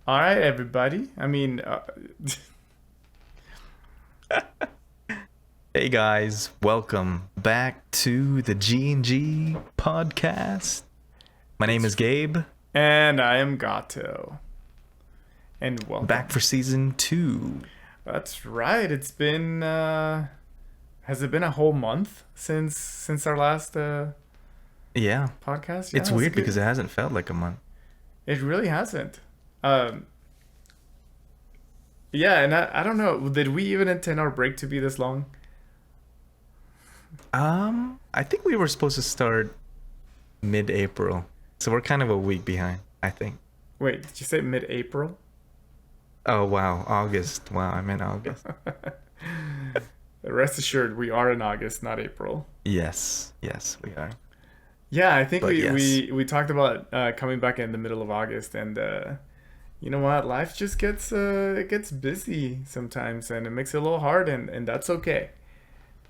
All right, everybody. Hey guys, welcome back to the G&G podcast. My name is Gabe, and I am Gato. And welcome. back for season 2. That's right. Has it been a whole month since our last Yeah, podcast? it's weird because it hasn't felt like a month. It really hasn't. Yeah, and I don't know. Did we even intend our break to be this long? I think we were supposed to start mid-April, so we're kind of a week behind, I think. Wait, did you say mid-April? Oh wow, August. Wow, I meant August. Rest assured, we are in August, not April. Yes, we are. Yeah, I think But yes. we talked about coming back in the middle of August, and you know what? Life just gets it gets busy sometimes, and it makes it a little hard, and that's okay.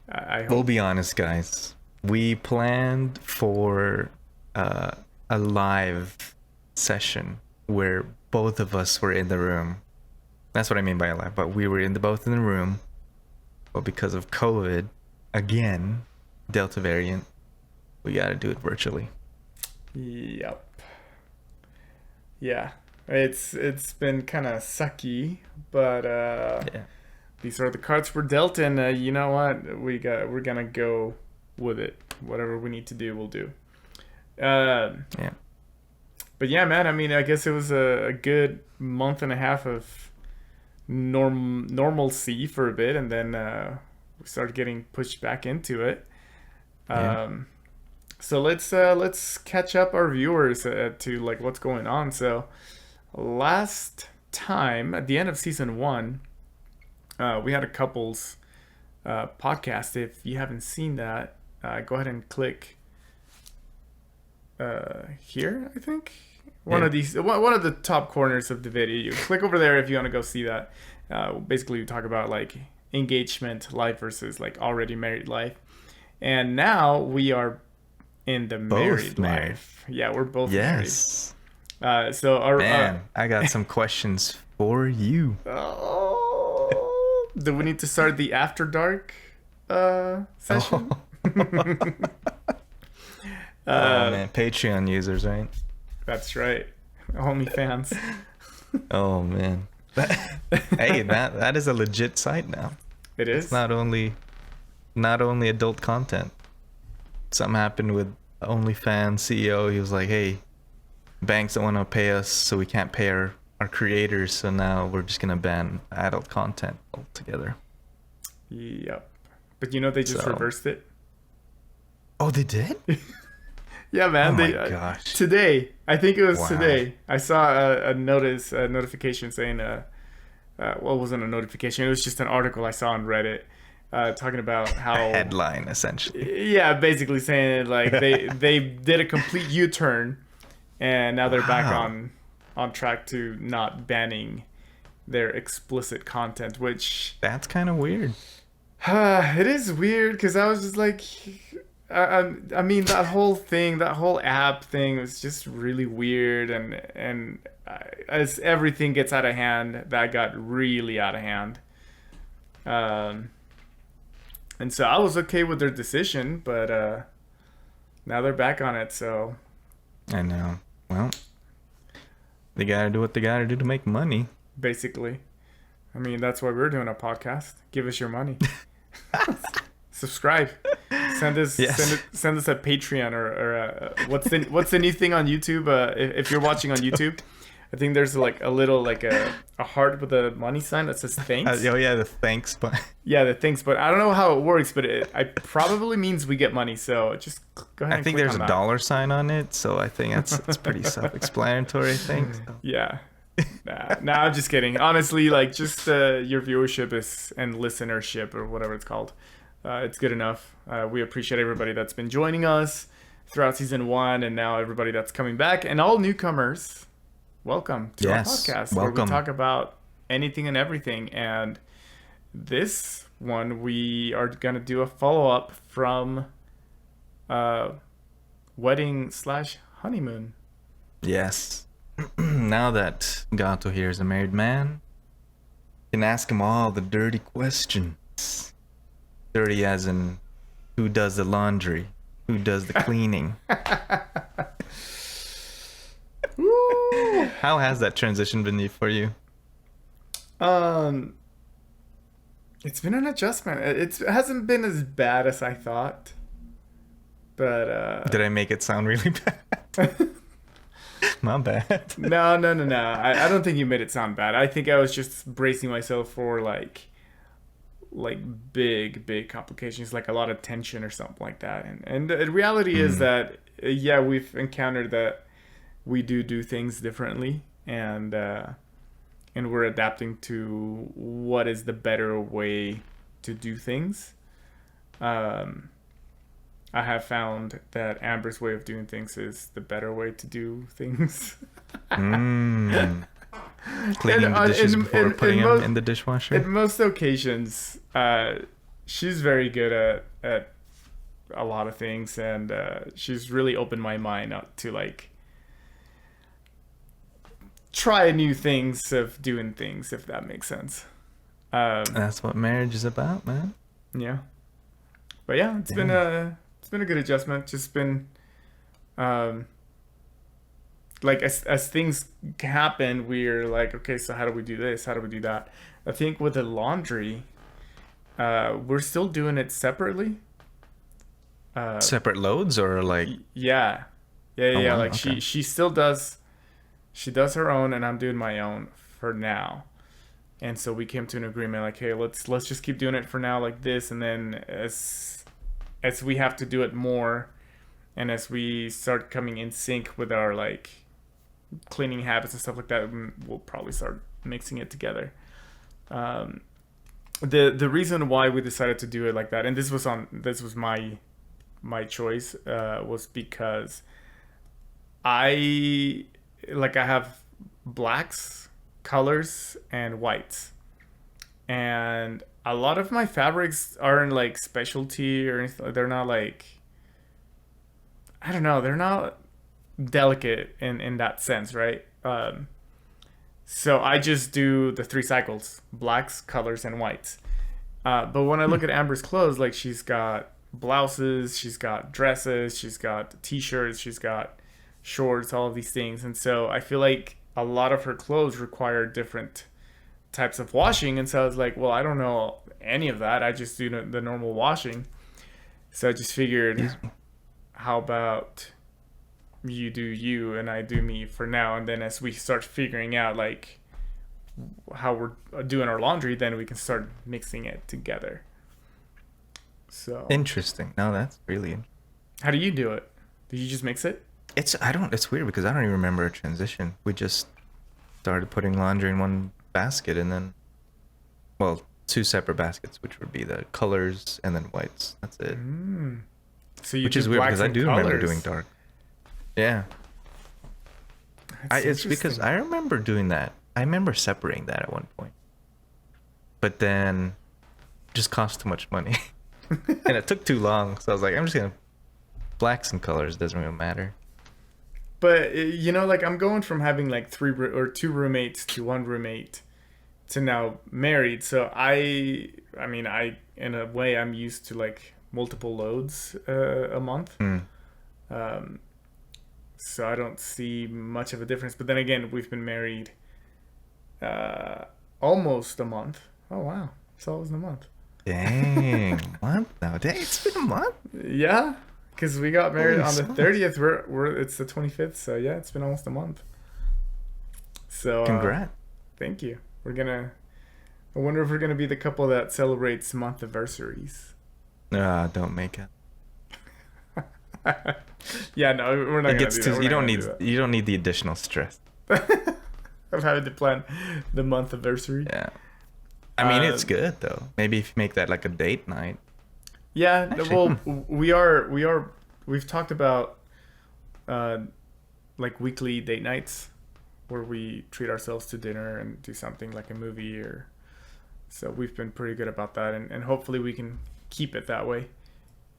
I We'll hope. be honest, guys. We planned for a live session where both of us were in the room. That's what I mean by live. But we were both in the room. But because of COVID, again, Delta variant, we got to do it virtually. Yep. Yeah, it's been kind of sucky, but Yeah. these are the cards we're dealt, and you know what? We're gonna go with it. Whatever we need to do, we'll do. Yeah. But yeah, man. I mean, I guess it was a good month and a half of normalcy for a bit, and then we started getting pushed back into it. Yeah. So let's catch up our viewers to like what's going on. So last time at the end of season 1, we had a couples podcast. If you haven't seen that, go ahead and click here. I think one Yeah. of these, one of the top corners of the video. You click over there if you want to go see that. Basically, we talk about like engagement life versus like already married life, and now we are in the Both married married. life. Yeah, we're both Yes. married. So our Man, I got some questions for you. oh, do we need to start the after dark session? Oh man, Patreon users, right? That's right. OnlyFans. Oh man. Hey, that is a legit site now. It is. It's not only adult content. Something happened with OnlyFans CEO. He was like, "Hey, banks don't want to pay us, so we can't pay our creators. So now we're just gonna ban adult content altogether." Yep. But you know they just So- reversed it. Oh, they did? Yeah, man. Oh my they gosh. today. I think it was Wow. today. I saw a notification saying well, it wasn't a notification. It was just an article I saw on Reddit talking about how Headline, essentially. yeah, basically saying like they did a complete U-turn, and now they're back Wow. on track to not banning their explicit content, which That's kind of weird. it is weird because I was just like, I mean that whole thing, that whole app thing was just really weird, and as everything gets out of hand, that got really out of hand. And so I was okay with their decision, but now they're back on it. So I know. Well, they gotta do what they gotta do to make money. basically, I mean that's why we're doing a podcast. Give us your money. Subscribe. Send us Yes. send us a Patreon or what's the new thing on YouTube? If you're watching on YouTube, I think there's like a little like a heart with a money sign that says thanks. Oh yeah, the thanks, but Yeah, the thanks, but I don't know how it works, but it probably means we get money. So just go ahead. I and think click there's on a that. dollar sign on it, so I think it's pretty self-explanatory. I think. So. Yeah. Nah, I'm just kidding. Honestly, like just your viewership is and listenership or whatever it's called. It's good enough. We appreciate everybody that's been joining us throughout season 1, and now everybody that's coming back, and all newcomers. Welcome to Yes, our podcast where we welcome. talk about anything and everything. And this one, we are gonna do a follow up from wedding/honeymoon. Yes. Now that Gato here is a married man, you can ask him all the dirty questions. Dirty as in who does the laundry, who does the cleaning. Woo! How has that transition been for you? Um, it's been an adjustment. It hasn't been as bad as I thought, but Did I make it sound really bad? My bad. no. I don't think you made it sound bad. I think I was just bracing myself for like big complications, like a lot of tension or something like that. And the reality is that yeah, we've encountered that we do things differently, and we're adapting to what is the better way to do things. Um, I have found that Amber's way of doing things is the better way to do things. Mm. Cleaning And, the dishes before putting them most, in the dishwasher. in most occasions, she's very good at a lot of things, and she's really opened my mind up to like try new things of doing things, if that makes sense. That's what marriage is about, man. Yeah, but yeah, it's been a good adjustment. Just been um, like as things happen, we're like, okay, so how do we do this? How do we do that? I think with the laundry, we're still doing it separately. Separate loads or like, Yeah, oh yeah. wow, Like okay. she does her own, and I'm doing my own for now. And so we came to an agreement, like, hey, let's just keep doing it for now, like this, and then as we have to do it more, and as we start coming in sync with our like cleaning habits and stuff like that, we'll probably start mixing it together. Um, the reason why we decided to do it like that, and this was my choice, was because I I have blacks, colors, and whites, and a lot of my fabrics aren't like specialty or anything. They're not like, I don't know. They're not delicate in that sense, right? So I just do the three cycles: blacks, colors, and whites. But when I look at Amber's clothes, like she's got blouses, she's got dresses, she's got t-shirts, she's got shorts, all of these things. And so I feel like a lot of her clothes require different types of washing. And so I was like, well, I don't know any of that. I just do the normal washing. So I just figured, how about you do you and I do me for now, and then as we start figuring out like how we're doing our laundry, then we can start mixing it together. So Interesting. No, that's really. how do you do it? Do you just mix it? It's I don't. It's weird because I don't even remember a transition. We just started putting laundry in one basket and then, well, two separate baskets, which would be the colors and then whites. That's it. So you Which do is weird blacks because I and do remember doing colors. dark. Yeah. That's It's because interesting. I remember doing that. I remember separating that at one point, but then it just cost too much money, and it took too long. So I was like, I'm just gonna blacks and colors. Doesn't really matter. But like I'm going from having like or two roommates to one roommate to now married. So I mean, I in a way I'm used to like multiple loads a month. Hmm. Um, so I don't see much of a difference. But then again, we've been married uh, almost a month. Oh wow, it's almost a month. Dang, month now. Dang, it's been a month. Yeah, because we got married Holy on the smokes. 30th. We're it's the 25th. So yeah, it's been almost a month. So Congrats. thank you. We're gonna. I wonder if we're gonna be the couple that celebrates month anniversaries. Don't make it. Yeah, no, we're not It gonna gets do too. that. We're You not don't gonna need. do You don't need the additional stress. that. I'm having to plan the month anniversary. Yeah. I mean, it's Um, good though. Maybe if you make that like a date night. Yeah, Actually, well, we've talked about uh, like weekly date nights where we treat ourselves to dinner and do something like a movie or so we've been pretty good about that, and hopefully we can keep it that way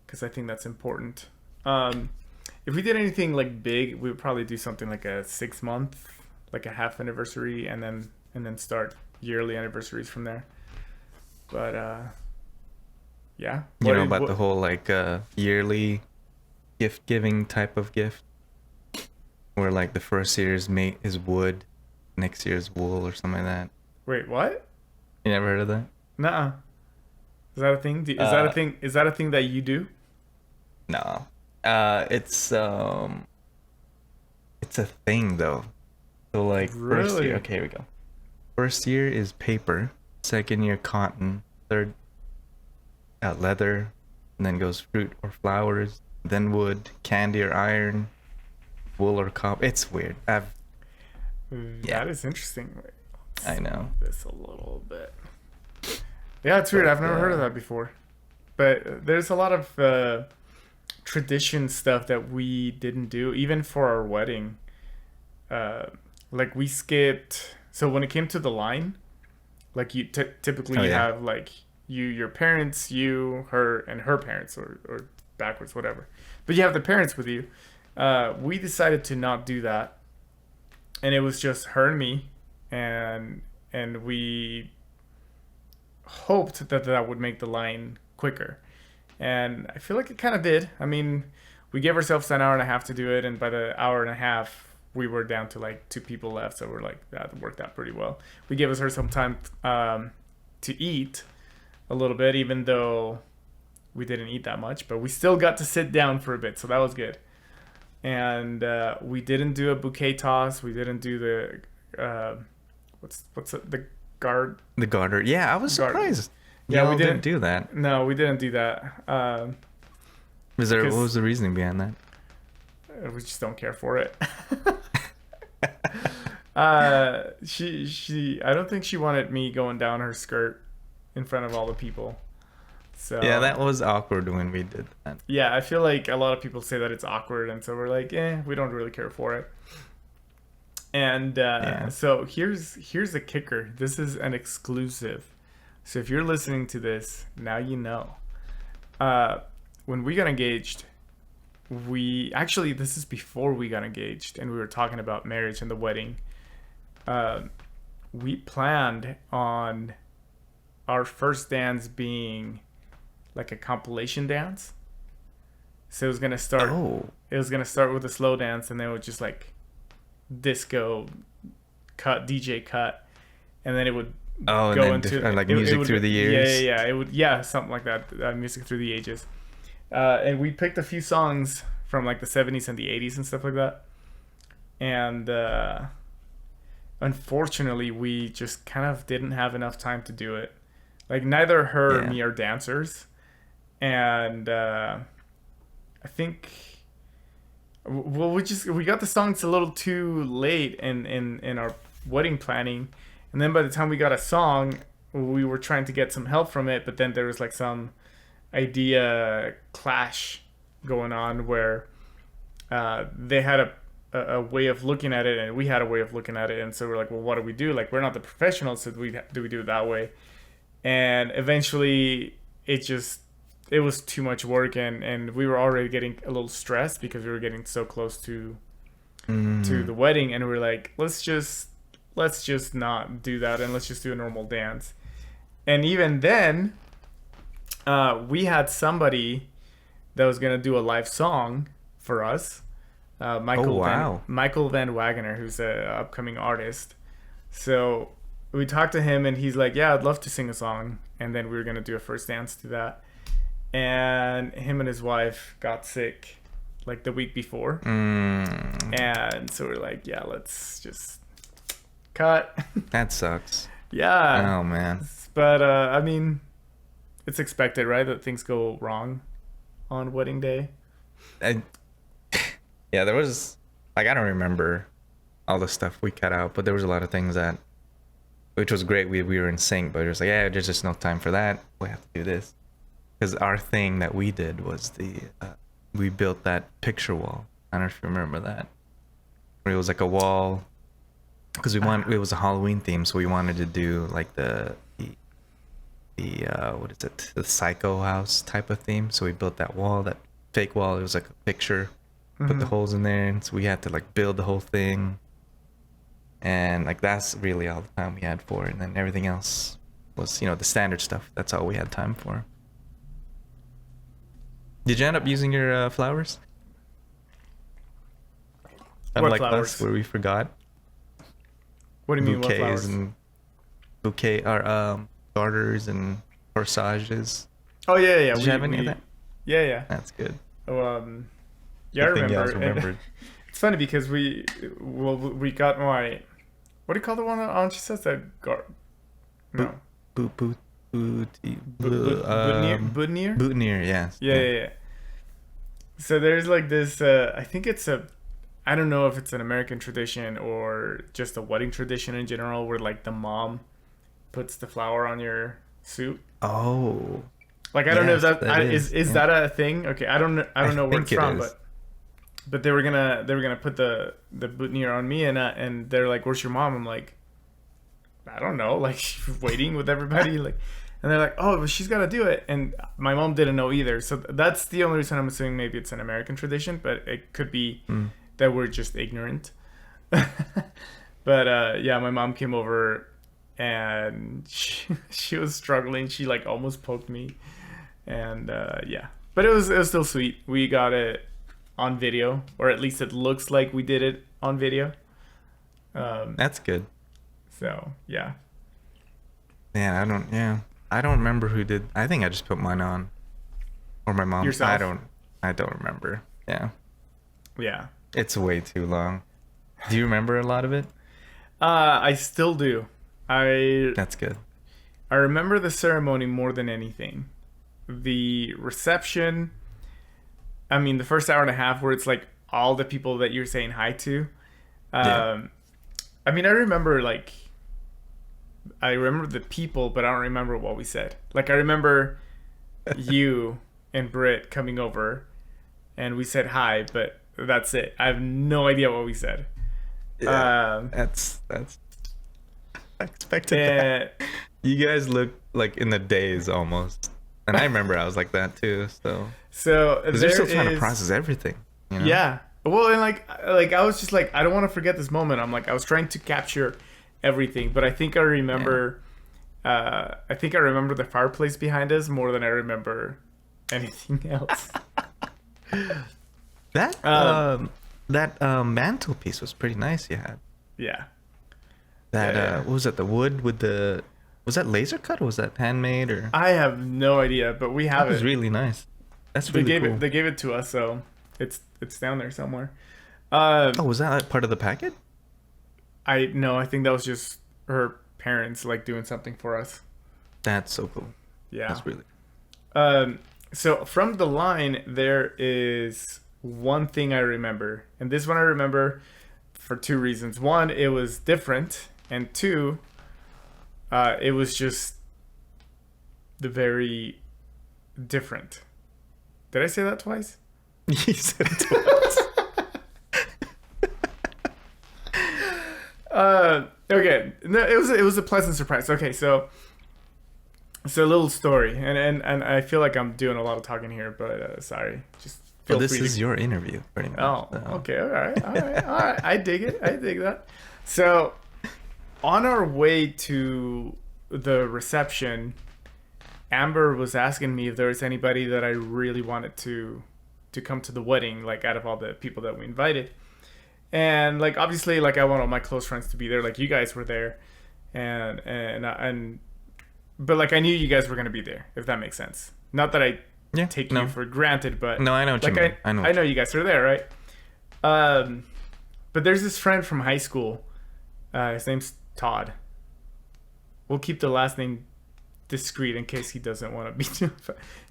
because I think that's important. If we did anything like big, we would probably do something like a 6 month like a half anniversary, and then start yearly anniversaries from there. But yeah. You know about the whole like yearly gift giving type of gift, where like the first year's mate is wood, next year's wool or something like that. Wait, what? You never heard of that? Nuh-uh. Is that a thing? Is that a Uh, thing? Is that a thing that you do? no. It's a thing though. So like first year, Really? okay, here we go. First year is paper, second year cotton, third leather, and then goes fruit or flowers, then wood, candy or iron, wool or copper. It's weird. Yeah, That is interesting. Wait, I know. this a little bit. Yeah, it's weird. But I've never heard of that before. But there's a lot of tradition stuff that we didn't do, even for our wedding. Uh, like we skipped. So when it came to the line, like you typically Oh you yeah. have like your parents, you, her, and her parents, or backwards, whatever. But you have the parents with you. We decided to not do that, and it was just her and me, and we hoped that that would make the line quicker. And I feel like it kind of did. I mean, we gave ourselves an hour and a half to do it, and by the hour and a half, we were down to like two people left. So we're like, that worked out pretty well. We gave us her some time to eat a little bit, even though we didn't eat that much, but we still got to sit down for a bit, so that was good. And we didn't do a bouquet toss. We didn't do the what's it, the guard The garter. Yeah, I was guard. surprised. Yeah, Y'all we didn't didn't. do that. No, we didn't do that. Was there? What Because was the reasoning behind that? we just don't care for it. She I don't think she wanted me going down her skirt in front of all the people. So Yeah, that was awkward when we did that. yeah, I feel like a lot of people say that it's awkward, and so we're like, we don't really care for it. And Yeah. so here's the kicker. This is an exclusive. So if you're listening to this, now you know. When we got engaged, we actually this is before we got engaged, and we were talking about marriage and the wedding. Uh, we planned on our first dance being like a compilation dance. So it was gonna start. Oh. It was gonna start with a slow dance, and then it would just like disco cut, DJ cut, and then it would Oh, and go then into like it music would, through the yeah, years. yeah, it would, yeah, something like that. Music through the ages, and we picked a few songs from like the 70s and the 80s and stuff like that. And unfortunately, we just kind of didn't have enough time to do it. Like neither her or Yeah. me are dancers, and I think well we got the songs a little too late in our wedding planning, and then by the time we got a song, we were trying to get some help from it, but then there was like some idea clash going on where they had a way of looking at it and we had a way of looking at it, and so we're like, well, what do we do? Like, we're not the professionals, so do we do it that way? And eventually it was too much work, and we were already getting a little stressed because we were getting so close to the wedding, and we are like, let's just not do that, and let's just do a normal dance. And even then, we had somebody that was gonna do a live song for us, Oh wow. Michael Van Wagener, who's a upcoming artist. So we talked to him, and he's like, "Yeah, I'd love to sing a song." And then we were gonna do a first dance to that. And him and his wife got sick like the week before, and so we're like, "Yeah, let's just cut." That sucks. Yeah, Oh man. but I mean, it's expected, right, that things go wrong on wedding day. I, yeah, there was like I don't remember all the stuff we cut out, but there was a lot of things that, which was great. We were in sync, but it was like, yeah, there's just no time for that. We have to do this because our thing that we did was we built that picture wall. I don't know if you remember that. Where it was like a wall because it was a Halloween theme, so we wanted to do like the what is it, the psycho house type of theme. So we built that wall, that fake wall. It was like a picture, put the holes in there, and so we had to like build the whole thing. And like that's really all the time we had for it. And then everything else was, the standard stuff. That's all we had time for. Did you end up using your flowers? What Unlike flowers? us, where we forgot What do you mean, what bouquets flowers? and garters and corsages. Oh yeah, yeah. Did you have any of that? Yeah, yeah. That's good. Oh, yeah, I Good thing you guys remember. And remembered. it's funny because we got my, what do you call the one that Anchi says that no boutonniere? Boutonniere, yes. Yeah, yeah, yeah. So there's like this. I think it's a. I don't know if it's an American tradition or just a wedding tradition in general, where like the mom puts the flower on your suit. Oh. Like I don't know if Yes, that is. is Yeah. that a thing? Okay, I don't know where it's think it from, is. but they were gonna put the boutonniere on me, and they're like, "Where's your mom?" I'm like, I don't know, like waiting with everybody, like, and they're like, "Oh, well, she's got to do it," and my mom didn't know either. So that's the only reason I'm assuming maybe it's an American tradition, but it could be that we're just ignorant. But yeah, my mom came over and she was struggling. She like almost poked me, and yeah, but it was still sweet. We got it on video, or at least it looks like we did it on video. That's good. So yeah, Yeah, I don't remember who did. I think I just put mine on, or my mom. Yourself? I don't remember. Yeah, yeah. it's way too long. Do you remember a lot of it? I still do. That's good. I remember the ceremony more than anything. The reception. I mean, the first hour and a half where it's like all the people that you're saying hi to. Yeah. I mean, I remember the people, but I don't remember what we said. Like I remember you and Britt coming over, and we said hi, but that's it. I have no idea what we said. Yeah, that's I expected that. You guys look like in the days almost, and I remember I was like that too. So because they're still trying to process everything. Yeah. Well, and like I was just like, I don't want to forget this moment. I'm like, I was trying to capture everything, but I think I remember. I think I remember the fireplace behind us more than I remember anything else. That mantelpiece was pretty nice. You had Yeah. that. Yeah. What was that? The wood with the. Was that laser cut or was that handmade or? I have no idea, but we have That was it. really nice. That's They really gave cool. it. They gave it to us, so it's down there somewhere. Oh, was that like part of the packet? I think that was just her parents like doing something for us. That's so cool. Yeah. That's really. So from the line, there is one thing I remember, and this one I remember for two reasons. One, it was different, and two, it was just the very different. Did I say that twice? You said it twice. Okay. No, it was a pleasant surprise. Okay, so a little story, and I feel like I'm doing a lot of talking here, but sorry. Just feel Well, this free to. is your interview, pretty much. Oh, so. okay. All right. I dig it. I dig that. So, on our way to the reception, Amber was asking me if there was anybody that I really wanted to come to the wedding, like out of all the people that we invited. And like obviously, like I want all my close friends to be there, like you guys were there, and but like I knew you guys were gonna be there, if that makes sense. Not that I take you for granted, but No, I know what like you mean. I know you guys are there, right? But there's this friend from high school. His name's Todd. We'll keep the last name discreet in case he doesn't want to be too.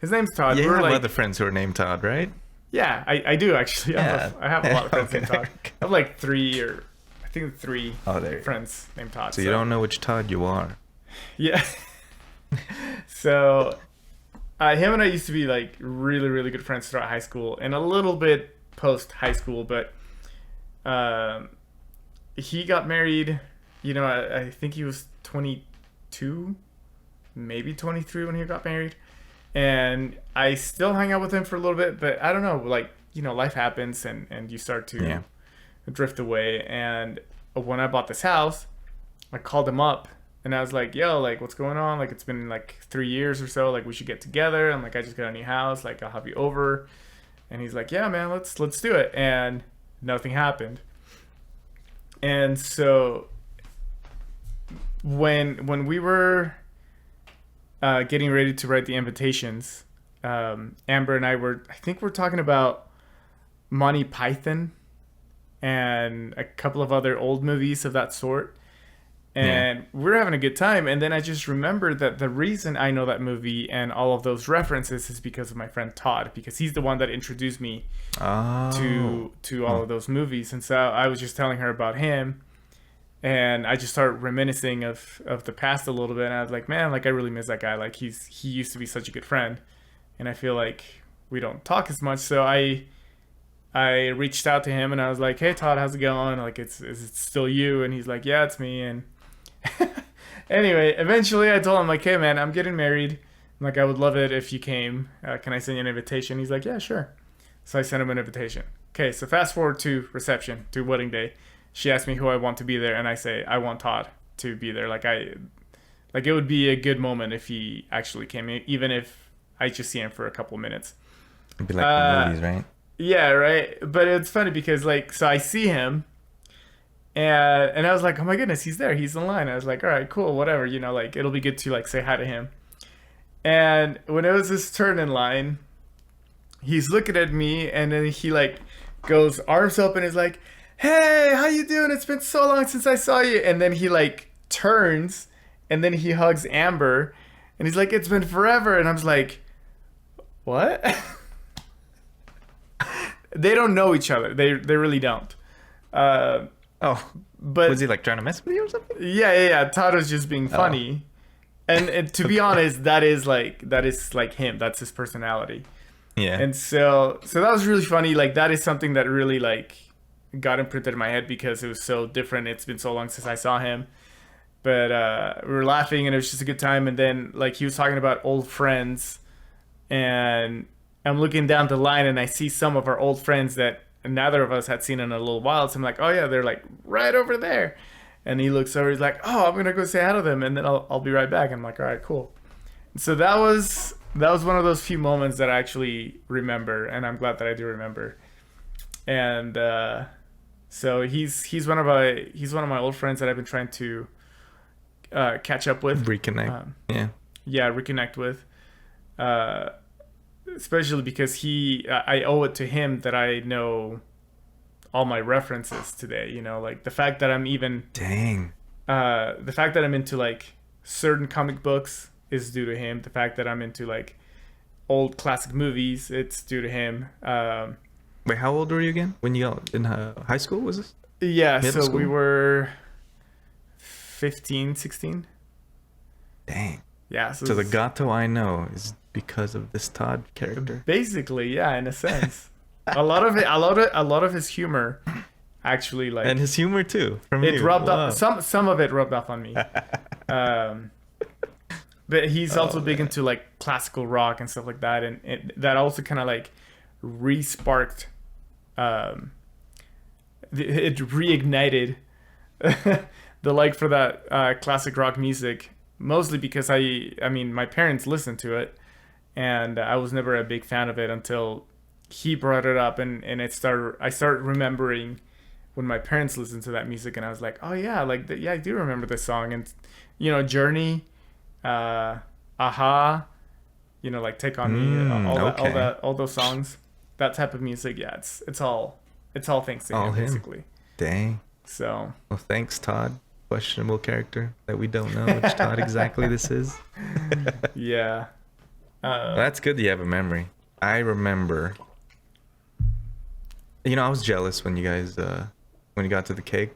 His name's Todd. Yeah, you We're have like, other friends who are named Todd, right? yeah, I do actually. Yeah. I have a lot of friends Okay. named Todd. I have like I think three Oh, there you go. friends named Todd. So you don't know which Todd you are. Yeah. So, him and I used to be like really, really good friends throughout high school and a little bit post high school, but he got married. You know, I think he was 22, maybe 23 when he got married. And I still hang out with him for a little bit, but I don't know, like, you know, life happens and you start to drift away. And when I bought this house, I called him up and I was like, yo, like, what's going on? Like, it's been like 3 years or so. Like, we should get together. I'm like, I just got a new house. Like, I'll have you over. And he's like, yeah, man, let's do it. And nothing happened. And so when we were getting ready to write the invitations, Amber and I think we're talking about Monty Python and a couple of other old movies of that sort. And we're having a good time. And then I just remembered that the reason I know that movie and all of those references is because of my friend Todd, because he's the one that introduced me to all of those movies. And so I was just telling her about him. And I just started reminiscing of the past a little bit. And I was like, man, like, I really miss that guy. Like, he used to be such a good friend. And I feel like we don't talk as much. So I reached out to him and I was like, hey, Todd, how's it going? Like, is it still you? And he's like, yeah, it's me. And anyway, eventually I told him, like, hey, man, I'm getting married. I'm like, I would love it if you came. Can I send you an invitation? He's like, yeah, sure. So I sent him an invitation. Okay, so fast forward to reception, to wedding day. She asked me who I want to be there, and I say I want Todd to be there. Like, it would be a good moment if he actually came, even if I just see him for a couple minutes. It'd be like the movies, right? Yeah, right. But it's funny because, like, so I see him, and I was like, oh my goodness, he's there. He's in line. I was like, all right, cool, whatever. You know, like, it'll be good to, like, say hi to him. And when it was his turn in line, he's looking at me, and then he, like, goes arms up and is like, hey, how you doing? It's been so long since I saw you. And then he, like, turns, and then he hugs Amber, and he's like, it's been forever. And I was like, what? They don't know each other. They really don't. But was he like trying to mess with you or something? Yeah. Todd was just being funny, and to be honest, that is like him. That's his personality. Yeah. And so that was really funny. Like, that is something that really, like, got imprinted in my head because it was so different. It's been so long since I saw him. But we were laughing and it was just a good time. And then, like, he was talking about old friends, and I'm looking down the line and I see some of our old friends that neither of us had seen in a little while. So I'm like, oh yeah, they're like right over there. And he looks over, he's like, oh, I'm gonna go say hi to them and then I'll be right back. I'm like, all right, cool. So that was one of those few moments that I actually remember, and I'm glad that I do remember. And so he's one of my old friends that I've been trying to catch up with, reconnect. Reconnect with, especially because I owe it to him that I know all my references today. You know, like the fact that I'm even the fact that I'm into like certain comic books is due to him. The fact that I'm into like old classic movies, it's due to him. Wait, how old were you again when you got in high school? Was this? Yeah, Middle so school? we were 15, 16. Dang. Yeah. So the Gato I know is because of this Todd character. Basically, yeah, in a sense. a lot of his humor actually, like, and his humor too. From it you. rubbed Wow. off. Some of it rubbed off on me. But he's also big into like classical rock and stuff like that, and that also kind of like re-sparked. It reignited the like for that classic rock music, mostly because I mean my parents listened to it, and I was never a big fan of it until he brought it up, and I started remembering when my parents listened to that music, and I was like, oh yeah, like yeah, I do remember this song, and you know, Journey, Aha, you know, like Take on Me, all those songs, that type of music. Yeah, it's all thanks to him, basically. Dang. So well, thanks, Todd. Questionable character that we don't know which Todd exactly this is. Yeah. Well, that's good that you have a memory. I remember. You know, I was jealous when you guys when you got to the cake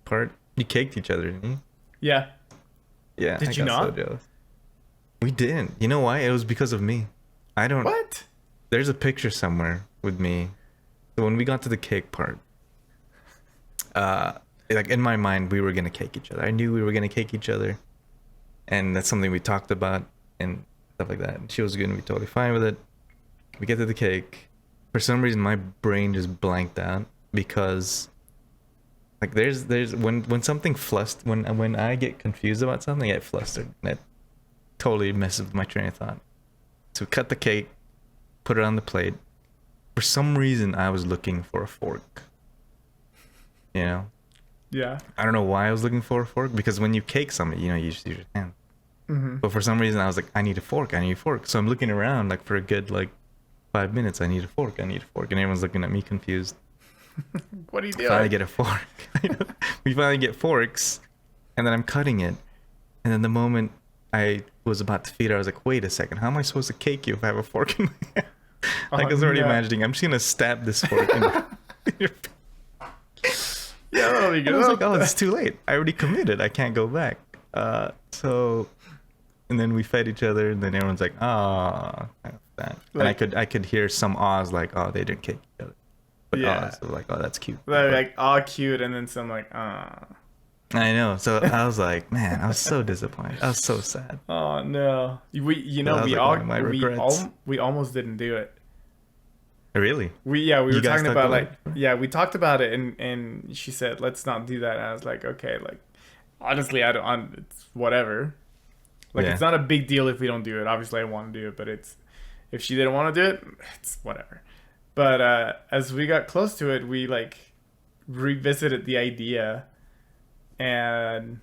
part. You caked each other, didn't you? Yeah. Yeah. Did you got not? So jealous. We didn't. You know why? It was because of me. I don't. What? There's a picture somewhere with me. So when we got to the cake part, like in my mind, we were gonna cake each other. I knew we were gonna cake each other, and that's something we talked about and stuff like that. And she was gonna be totally fine with it. We get to the cake. For some reason, my brain just blanked out because Like there's when something when I get confused about something, I get flustered. That totally messes with my train of thought. So we cut the cake, put it on the plate. For some reason, I was looking for a fork. You know, Yeah. I don't know why I was looking for a fork, because when you cake something, you know, you just use your hand. Mm-hmm. But for some reason, I was like, I need a fork. I need a fork. So I'm looking around like for a good like 5 minutes. I need a fork. I need a fork, and everyone's looking at me confused. What are you doing? Finally get a fork. We finally get forks, and then I'm cutting it, and then the moment I was about to feed her, I was like, wait a second, how am I supposed to cake you if I have a fork in my hand? Like, I was already imagining, I'm just gonna stab this fork in your Yeah, that'll be good. I was like, oh, it's too late. I already committed. I can't go back. So, and then we fed each other, and then everyone's like, ah, kind of that. Like, and I could hear some ahs like, oh, they didn't kick each other. But yeah. so like, oh, that's cute. Like, oh, cute, and then some like, I know. So I was like, man, I was so disappointed. I was so sad. oh no. We we almost didn't do it. Really? We were You guys talking talked about about it? we talked about it, and she said let's not do that. And I was like, okay, like honestly, I don't. It's whatever. Like Yeah. it's not a big deal if we don't do it. Obviously, I want to do it, but it's if she didn't want to do it, it's whatever. But as we got close to it, we like revisited the idea, and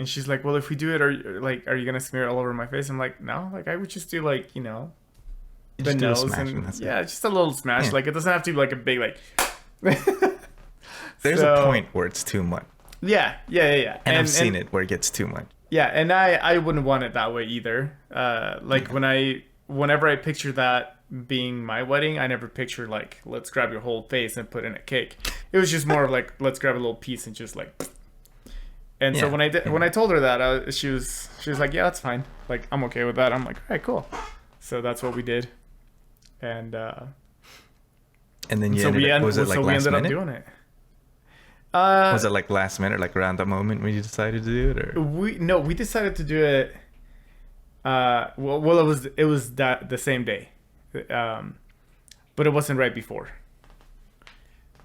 she's like, well, if we do it, are you gonna smear it all over my face? I'm like, no, like I would just do like You the just do a nose smash and that's it. yeah, just a little smash. Yeah. Like it doesn't have to be like a big like. There's a point where it's too much. Yeah. And I've seen it where it gets too much. Yeah, and I wouldn't want it that way either. Whenever I picture that being my wedding, I never picture like let's grab your whole face and put in a cake. It was just more of like let's grab a little piece and just like. And so when I told her that, she was like, yeah, that's fine. Like I'm okay with that. I'm like, all right, cool. So that's what we did, and then so we ended up doing it. Was it like last minute, like around the moment when you decided to do it, or? We decided to do it. Well, it was that the same day, but it wasn't right before.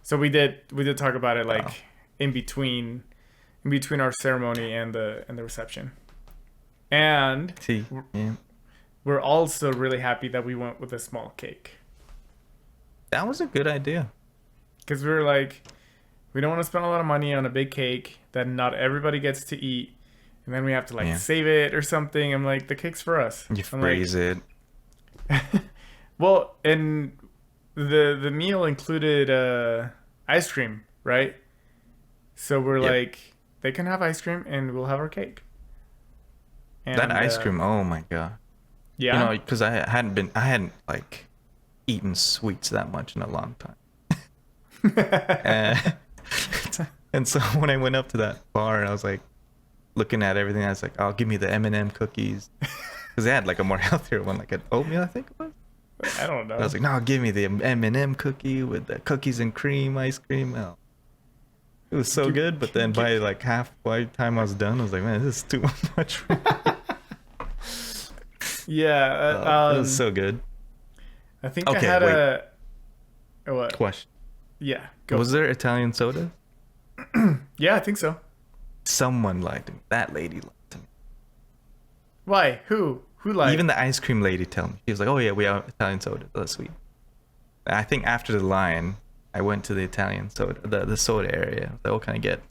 So we did talk about it like in between our ceremony and the reception, and we're also really happy that we went with a small cake. That was a good idea. Because we were like, we don't want to spend a lot of money on a big cake that not everybody gets to eat, and then we have to like save it or something. I'm like, the cake's for us. You phrase it. Well, and the meal included ice cream, right? So we're like, they can have ice cream and we'll have our cake. And, that ice cream, oh my god. Yeah. You know, because I hadn't like eaten sweets that much in a long time. And so when I went up to that bar and I was like looking at everything, I was like, "Oh, give me the M&M cookies," because they had like a more healthier one, like an oatmeal, I think it was. I don't know. I was like, "No, give me the M&M cookie with the cookies and cream ice cream." Oh. It was so good, but then by the time I was done, I was like, "Man, this is too much." Yeah, it was so good. I think I had a what? Question. Yeah. Go. Was there Italian soda? Yeah, I think so. Someone lied to me. That lady lied to me. Why? Who lied? Even the ice cream lady told me. She was like, "Oh yeah, we have Italian soda. That's sweet." I think after the line, I went to the Italian soda, the soda area. So what can I get?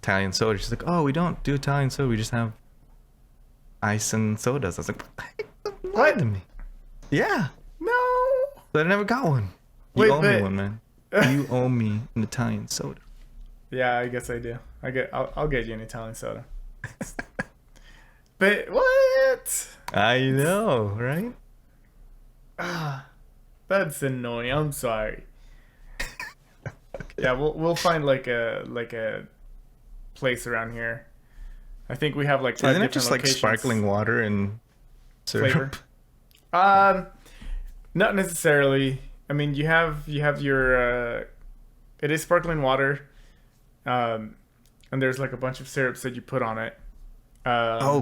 Italian soda. She's like, "Oh, we don't do Italian soda. We just have ice and sodas." I was like, "What?" To me. Yeah. No. But I never got one. You owe me one, man. You owe me an Italian soda. Yeah, I guess I do. I'll get you an Italian soda. But what? I know, right? That's annoying. I'm sorry. Okay. Yeah, we'll find like a place around here. I think we have like 5 Isn't it different just locations. like sparkling water and syrup? Flavor? Not necessarily. I mean, you have your it is sparkling water, and there's like a bunch of syrups that you put on it.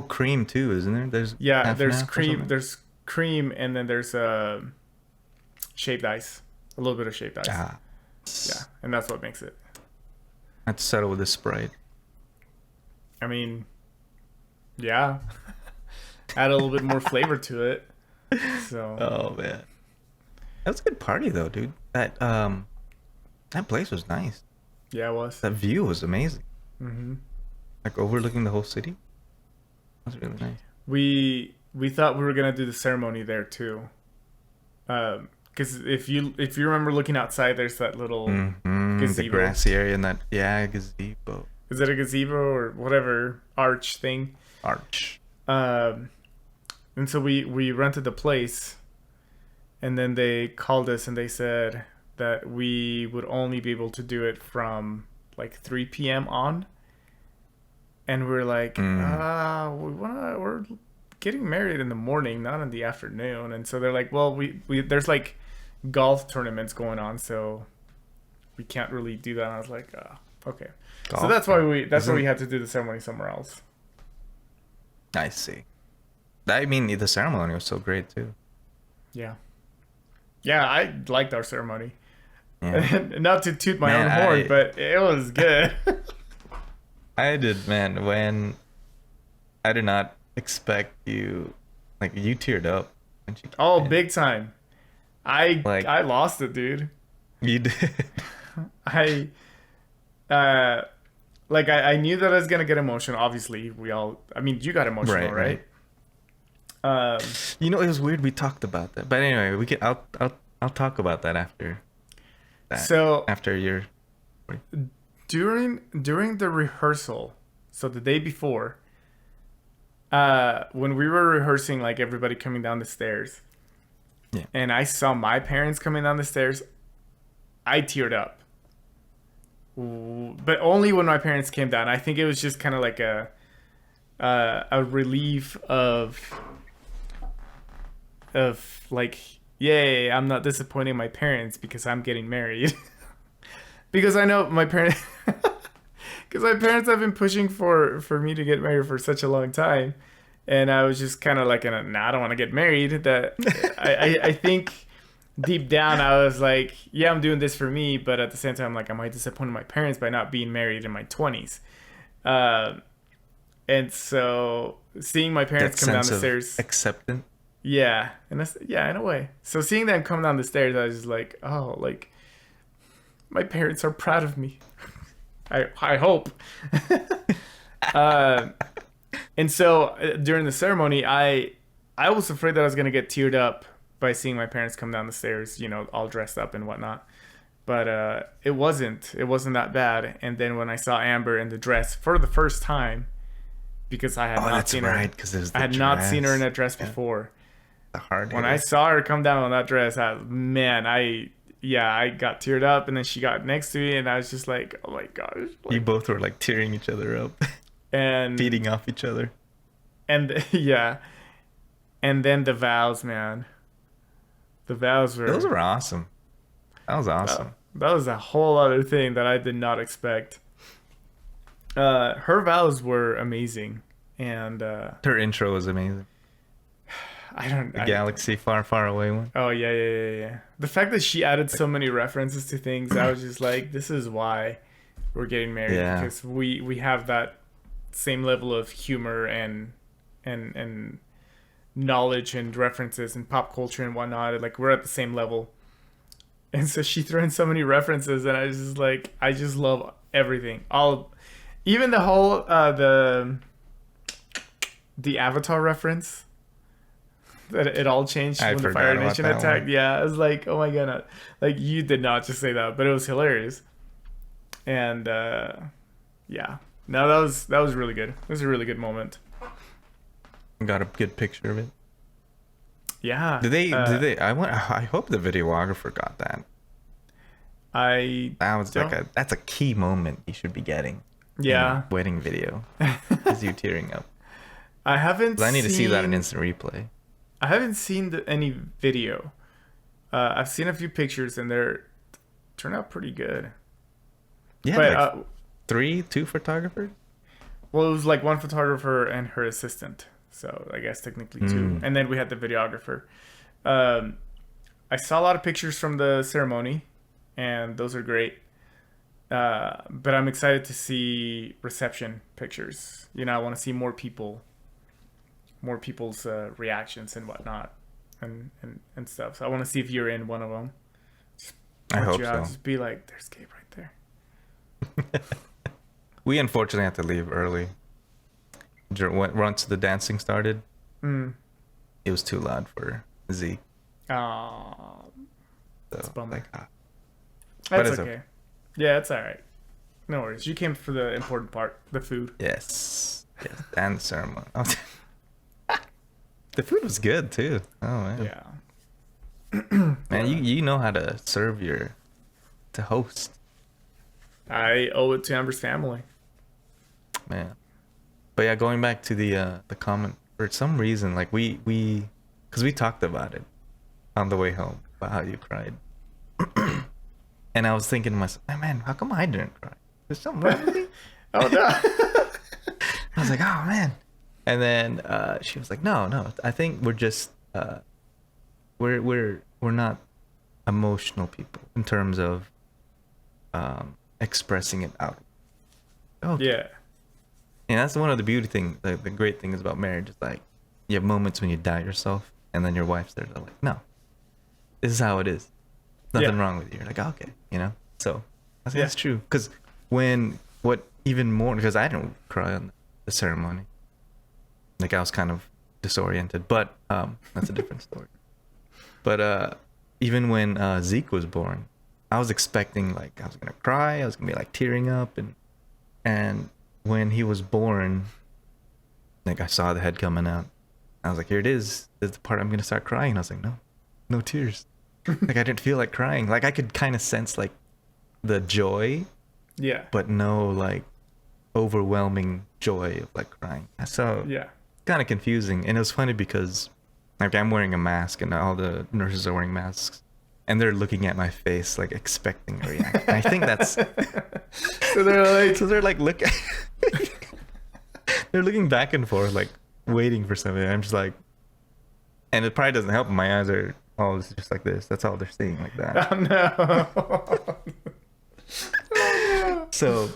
Cream too, isn't there? There's cream. There's cream, and then there's shaved ice, a little bit of shaved ice. Yeah, and that's what makes it. Let's settle with the Sprite. I mean, yeah, add a little bit more flavor to it. So Oh man, that was a good party though, dude. That place was nice. yeah, it was. That view was amazing. Hmm. Like overlooking the whole city. That was really nice. We thought we were gonna do the ceremony there too. Because if you remember looking outside, there's that little The gazebo. grassy area and that, yeah, gazebo. Is it a gazebo or whatever arch thing? Arch. Um, and so we rented the place, and then they called us and they said that we would only be able to do it from like 3 p.m. on. And we're like, we're getting married in the morning, not in the afternoon. And so they're like, well, we there's like golf tournaments going on, so we can't really do that. And I was like, okay. So Golf that's why we Isn't- had to do the ceremony somewhere else. I see. I mean, the ceremony was so great too. Yeah. Yeah, I liked our ceremony. Yeah. Not to toot my Man, own horn, I- but it was good. I did, man. When I did not expect you, like you teared up when you came Oh, in. big time. I Like- I lost it, dude. You did. I like I knew that I was gonna get emotional. Obviously, I mean, you got emotional, right? You know, it was weird. We talked about that, but anyway, we can. I'll talk about that after. So After your. during the rehearsal, so the day before, when we were rehearsing, like everybody coming down the stairs, Yeah. and I saw my parents coming down the stairs, I teared up. But only when my parents came down. I think it was just kind of like a relief of like, yay, I'm not disappointing my parents because I'm getting married. Because I know my parents because my parents have been pushing for me to get married for such a long time, and I was just kind of like nah, I don't want to get married. That I think deep down I was like, yeah, I'm doing this for me, but at the same time, like, I might disappoint my parents by not being married in my 20s. And so seeing my parents That come down sense the of stairs, acceptance. yeah, and that's, yeah, in a way. So seeing them come down the stairs, I was just like, oh, like, my parents are proud of me. I hope. And so during the ceremony, I was afraid that I was gonna get teared up by seeing my parents come down the stairs, all dressed up and whatnot. But it wasn't that bad. And then when I saw Amber in the dress for the first time, because I had not That's seen right, her, because there's the I had not seen her in dress. that dress before. The hard. When I saw her come down on that dress, I got teared up, and then she got next to me, and I was just like, oh my gosh. You Like, both were like tearing each other up, and feeding off each other. and yeah, and then the vows, man. The vows were Those were awesome. That was awesome. that was a whole other thing that I did not expect. Her vows were amazing, and Her intro was amazing. The galaxy far, far away one. Oh yeah. The fact that she added so many references to things, I was just like, this is why we're getting married, Yeah. because we have that same level of humor and knowledge and references and pop culture and whatnot. Like, we're at the same level. And so she threw in so many references, and I was just like, I just love everything. Even the whole the Avatar reference. That it all changed I when the forgot Fire about Nation that attacked. one. Yeah, I was like, oh my god, like, you did not just say that, but it was hilarious. And yeah, no, that was really good. It was a really good moment. Got a good picture of it. Yeah. Did they? I hope the videographer got that. That was don't- that's a key moment you should be getting. in Yeah. a wedding video. Is you tearing up? I haven't. 'Cause I need to see that in seen- instant replay. I haven't seen any video. I've seen a few pictures, and they're turn out pretty good. Yeah, But like two photographers. well, it was like one photographer and her assistant, so I guess technically two. And then we had the videographer. I saw a lot of pictures from the ceremony, and those are great. But I'm excited to see reception pictures. You know, I want to see more people's reactions and whatnot, and stuff. So I want to see if you're in one of them. Just I point hope you out. so. Just be like, "There's Gabe right there." We unfortunately had to leave early. Once the dancing started, Mm. it was too loud for Zeke. Aw, that's a So bummer. like, but That's it's okay. Yeah, it's all right. No worries. You came for the important part, the food. yes, yes, and the ceremony. The food was good too. Oh man, Yeah. man, you know how to serve to host, I owe it to Amber's family. man. But yeah, going back to the comment, for some reason, like because we talked about it on the way home about how you cried, and I was thinking to myself, man, how come I didn't cry? There's something wrong with me. Oh no. I was like, oh man. And then she was like, no, I think we're just we're not emotional people in terms of expressing it out. Okay. Yeah. And that's one of the the great things about marriage is like you have moments when you doubt yourself, and then your wife's there to like, no, this is how it is. Nothing Yeah. wrong with you. You're like, okay, you know. So I think Yeah. that's true. Because even more, because I didn't cry on the ceremony. Like I was kind of disoriented, but that's a different story. But even when Zeke was born, I was expecting like I was gonna cry, I was gonna be like tearing up, and when he was born, like I saw the head coming out. I was like, here it is. This is the part I'm gonna start crying. And I was like, no tears. Like I didn't feel like crying. Like I could kind of sense like the joy, Yeah. but no like overwhelming joy of like crying. So Yeah. kind of confusing. And it was funny because like I'm wearing a mask and all the nurses are wearing masks, and they're looking at my face like expecting a reaction. And I think that's So they're like, so they're like look they're looking back and forth like waiting for something. I'm just like, and it probably doesn't help. My eyes are all just like this. That's all they're seeing, like that. oh no. Oh no. So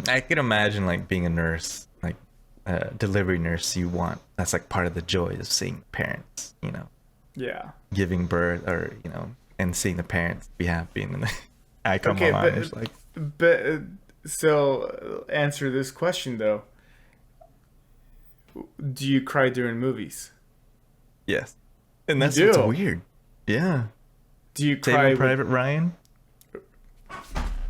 I can imagine like being a nurse, like a delivery nurse. That's like part of the joy of seeing parents, you know, Yeah. giving birth, or you know, and seeing the parents be happy, and then I come Okay, along but and it's like, so answer this question though. Do you cry during movies? yes, and that's do? what's weird. Yeah, Do you cry Saving with, Private Ryan.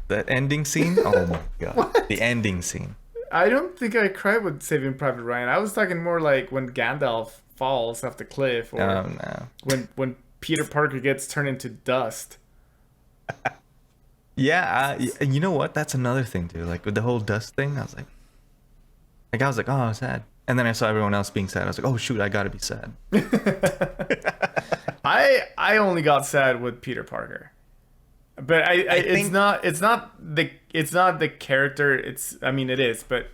That ending scene. Oh my god, the ending scene. I don't think I cried with Saving Private Ryan. I was talking more like when Gandalf falls off the cliff, or Oh no. when Peter Parker gets turned into dust. Yeah, you know what? That's another thing too. Like with the whole dust thing, I was like, oh, I'm sad. And then I saw everyone else being sad. I was like, oh shoot, I gotta be sad. I only got sad with Peter Parker, but think- it's not the character. I mean it is, but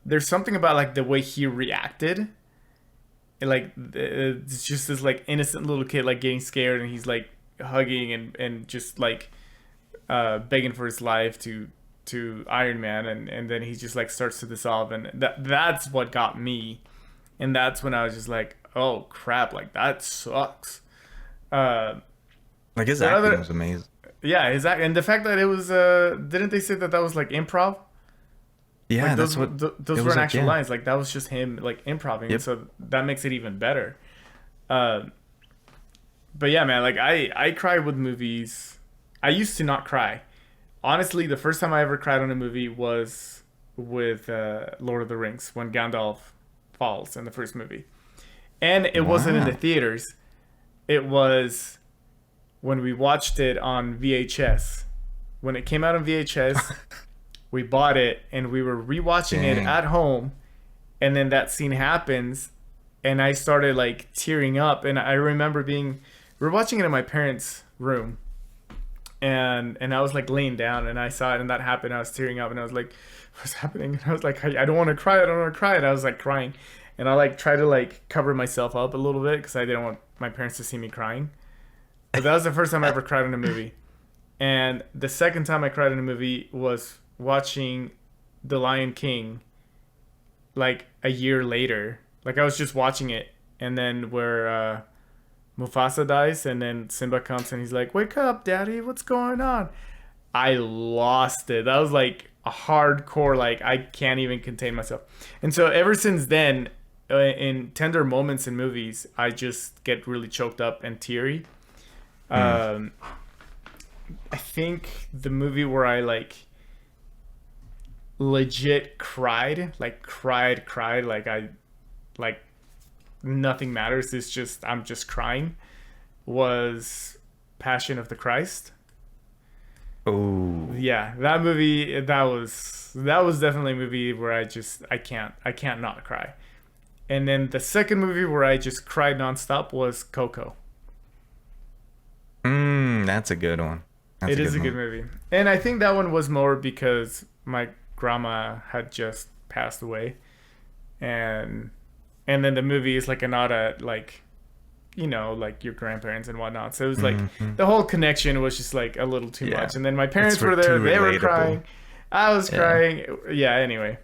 there's something about like the way he reacted. Like it's just this like innocent little kid like getting scared, and he's like hugging and just like begging for his life to Iron Man, and then he just like starts to dissolve, and that's what got me, and that's when I was just like, oh crap, like that sucks. Like his The acting other- was amazing. Yeah, exactly, and the fact that it was didn't they say that was like improv? Yeah, Like that's those what. those it was weren't like, actual yeah. lines. Like that was just him like improvising, Yep. so that makes it even better. But yeah, man, like I cry with movies. I used to not cry. Honestly, the first time I ever cried on a movie was with Lord of the Rings when Gandalf falls in the first movie, and it wasn't in the Wow. theaters. It was when we watched it on VHS. When it came out on VHS, we bought it and we were rewatching it Dang. at home, and then that scene happens, and I started like tearing up, and I remember we were watching it in my parents' room, and I was like laying down, and I saw it, and that happened. I was tearing up, and I was like, "What's happening?" And I was like, "I don't want to cry. I don't want to cry." And I was like crying, and I like tried to like cover myself up a little bit because I didn't want my parents to see me crying. But that was the first time I ever cried in a movie. And the second time I cried in a movie was watching The Lion King like a year later. Like I was just watching it, and then where Mufasa dies, and then Simba comes and he's like, "Wake up, Daddy! What's going on?" I lost it. That was like a hardcore. Like I can't even contain myself. And so ever since then, in tender moments in movies, I just get really choked up and teary. Mm. Um, I think the movie where I like legit cried, like cried, like I like nothing matters. It's just I'm just crying. Was Passion of the Christ. Oh. Yeah, that movie. That was definitely a movie where I can't not cry. And then the second movie where I just cried nonstop was Coco. That's a good one. That's It a is good a good one. movie, and I think that one was more because my grandma had just passed away, and and then the movie is like a nod at like like your grandparents and whatnot. So it was like Hmm. the whole connection was just like a little too Yeah. much. And then my It's parents were there, too they were relatable. crying, I was Yeah. crying. Yeah, anyway.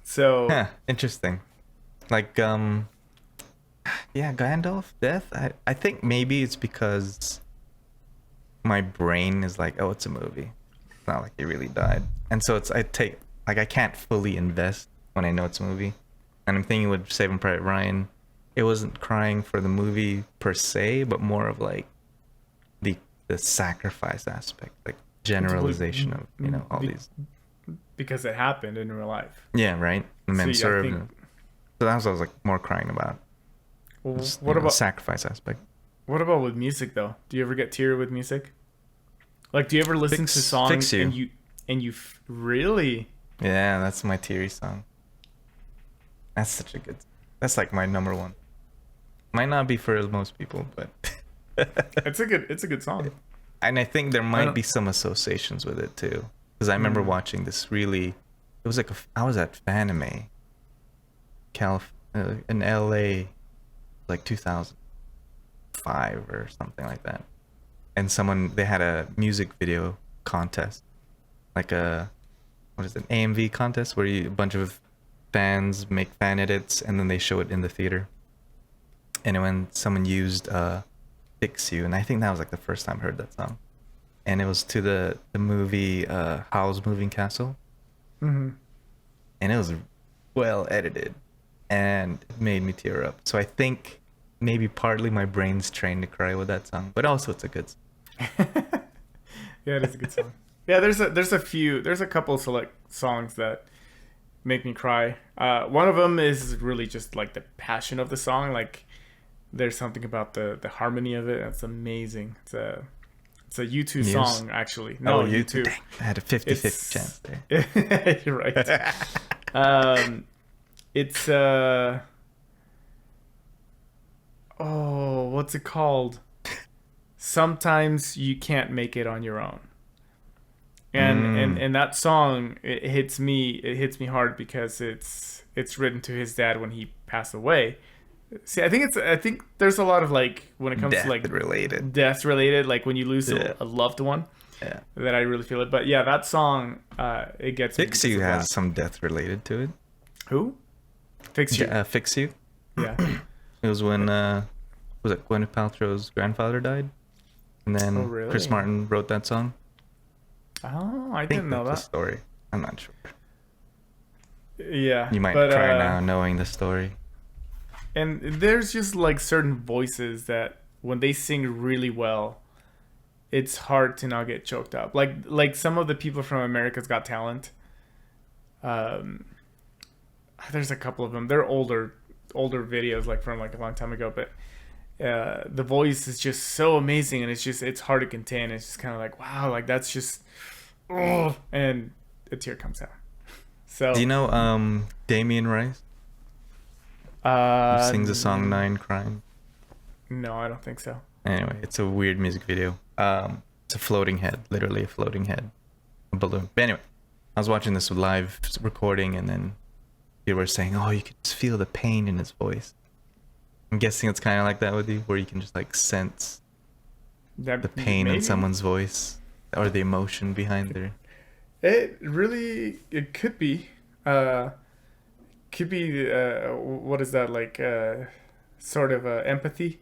So Huh. Interesting. Like, yeah, Gandalf death. I think maybe it's because my brain is like, oh, it's a movie. It's not like he really died, and so it's I can't fully invest when I know it's a movie. And I'm thinking with Saving Private Ryan, it wasn't crying for the movie per se, but more of like the the sacrifice aspect, like generalization of all be- these. because it happened in real life. Yeah, right. The men See, I served. think. So that's what I was like more crying about. Well, Just, what the about sacrifice aspect. with music though? Do you ever get teary with music? Like, do you ever listen to Fix songs You. and you really? Yeah, that's my teary song. That's such a good. That's like my number one. Might not be for most people, but. It's a good song. And I think there I might don't. be some associations with it too, because I remember watching this really. It was like I was at Fanime, in LA, like 2005 or something like that, and they had a music video contest, like a what is it, AMV contest, where a bunch of fans make fan edits and then they show it in the theater. And when someone used "Fix You," and I think that was like the first time I heard that song, and it was to the movie Howl's Moving Castle, Hmm. and it was well edited, and it made me tear up. So I think maybe partly my brain's trained to cry with that song, but also it's a good song. Yeah, it is a good song. Yeah, there's a couple select songs that make me cry. One of them is really just like the passion of the song. Like there's something about the harmony of it that's amazing. It's a U2 Muse. song actually. Oh, No, you U2. dang, I had a 50-50 It's chance there. you're right. It's oh, what's it called? Sometimes you can't make it on your own. And that song it hits me hard because it's written to his dad when he passed away. See, I think there's a lot of like when it comes to Death like related. death related, like when you lose Yeah. a loved one, Yeah. that I really feel it. But yeah, that song it gets me Fix because You of has that. some death related to it. Who? Fix You. Fix You. Yeah. It was when was it Gwyneth Paltrow's grandfather died, and Oh then really? Chris Martin wrote that song. Oh, I I think didn't know that's the that. story. I'm not sure. Yeah, You might but cry now knowing the story. and there's just like certain voices that when they sing really well, it's hard to not get choked up. Like some of the people from America's Got Talent. Um, there's a couple of them. They're older videos like from like a long time ago, but the voice is just so amazing, and it's hard to contain. It's just kind of like wow, like that's just oh, and a tear comes out. Do So you know Damien Rice? Who sings the song Nine Crying? no, I don't think so. Anyway, it's a weird music video. It's a floating head, literally a floating head, a balloon. But anyway, I was watching this live recording, and then people were saying, "Oh, you can just feel the pain in his voice." I'm guessing it's kind of like that with you, where you can just like sense That the pain in maybe. someone's voice. or the emotion behind their. It could be. Could be what is that like sort of empathy.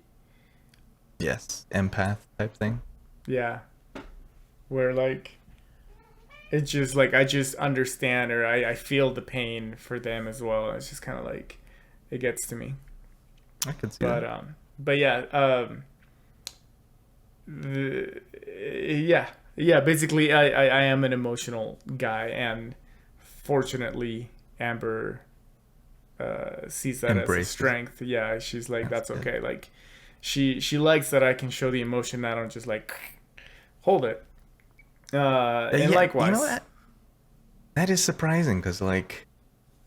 Yes, empath type thing. Yeah, where like it's just like I just understand, or I feel the pain for them as well. It's just kind of like it gets to me. I could see But that. but yeah, yeah, yeah. Basically, I am an emotional guy, and fortunately, Amber sees that as a Embraces. strength. Yeah, she's like, That's that's good. okay. Like, she likes that I can show the emotion. I don't just like hold it. And Yeah, you know likewise, what? That is surprising because like,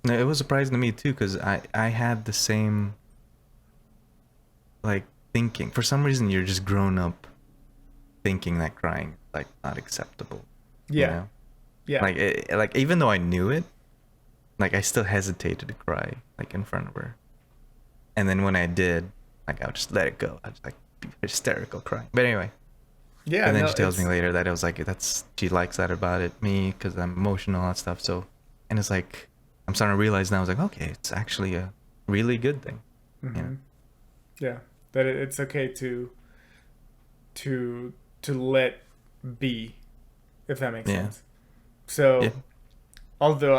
no, it was surprising to me too because I had the same like thinking. For some reason, you're just grown up thinking that crying is like not acceptable. You yeah, know, yeah, like like even though I knew it, like I still hesitated to cry like in front of her. And then when I did, like I would just let it go. I was like be hysterical crying. But anyway, yeah. and then No, she tells me it's later that it was like that's she likes that about it me because I'm emotional and stuff. So, and it's like I'm starting to realize now. I was like, okay, it's actually a really good thing. Yeah, hmm yeah. That it's okay to to let be, if that makes yeah, sense. yeah, So although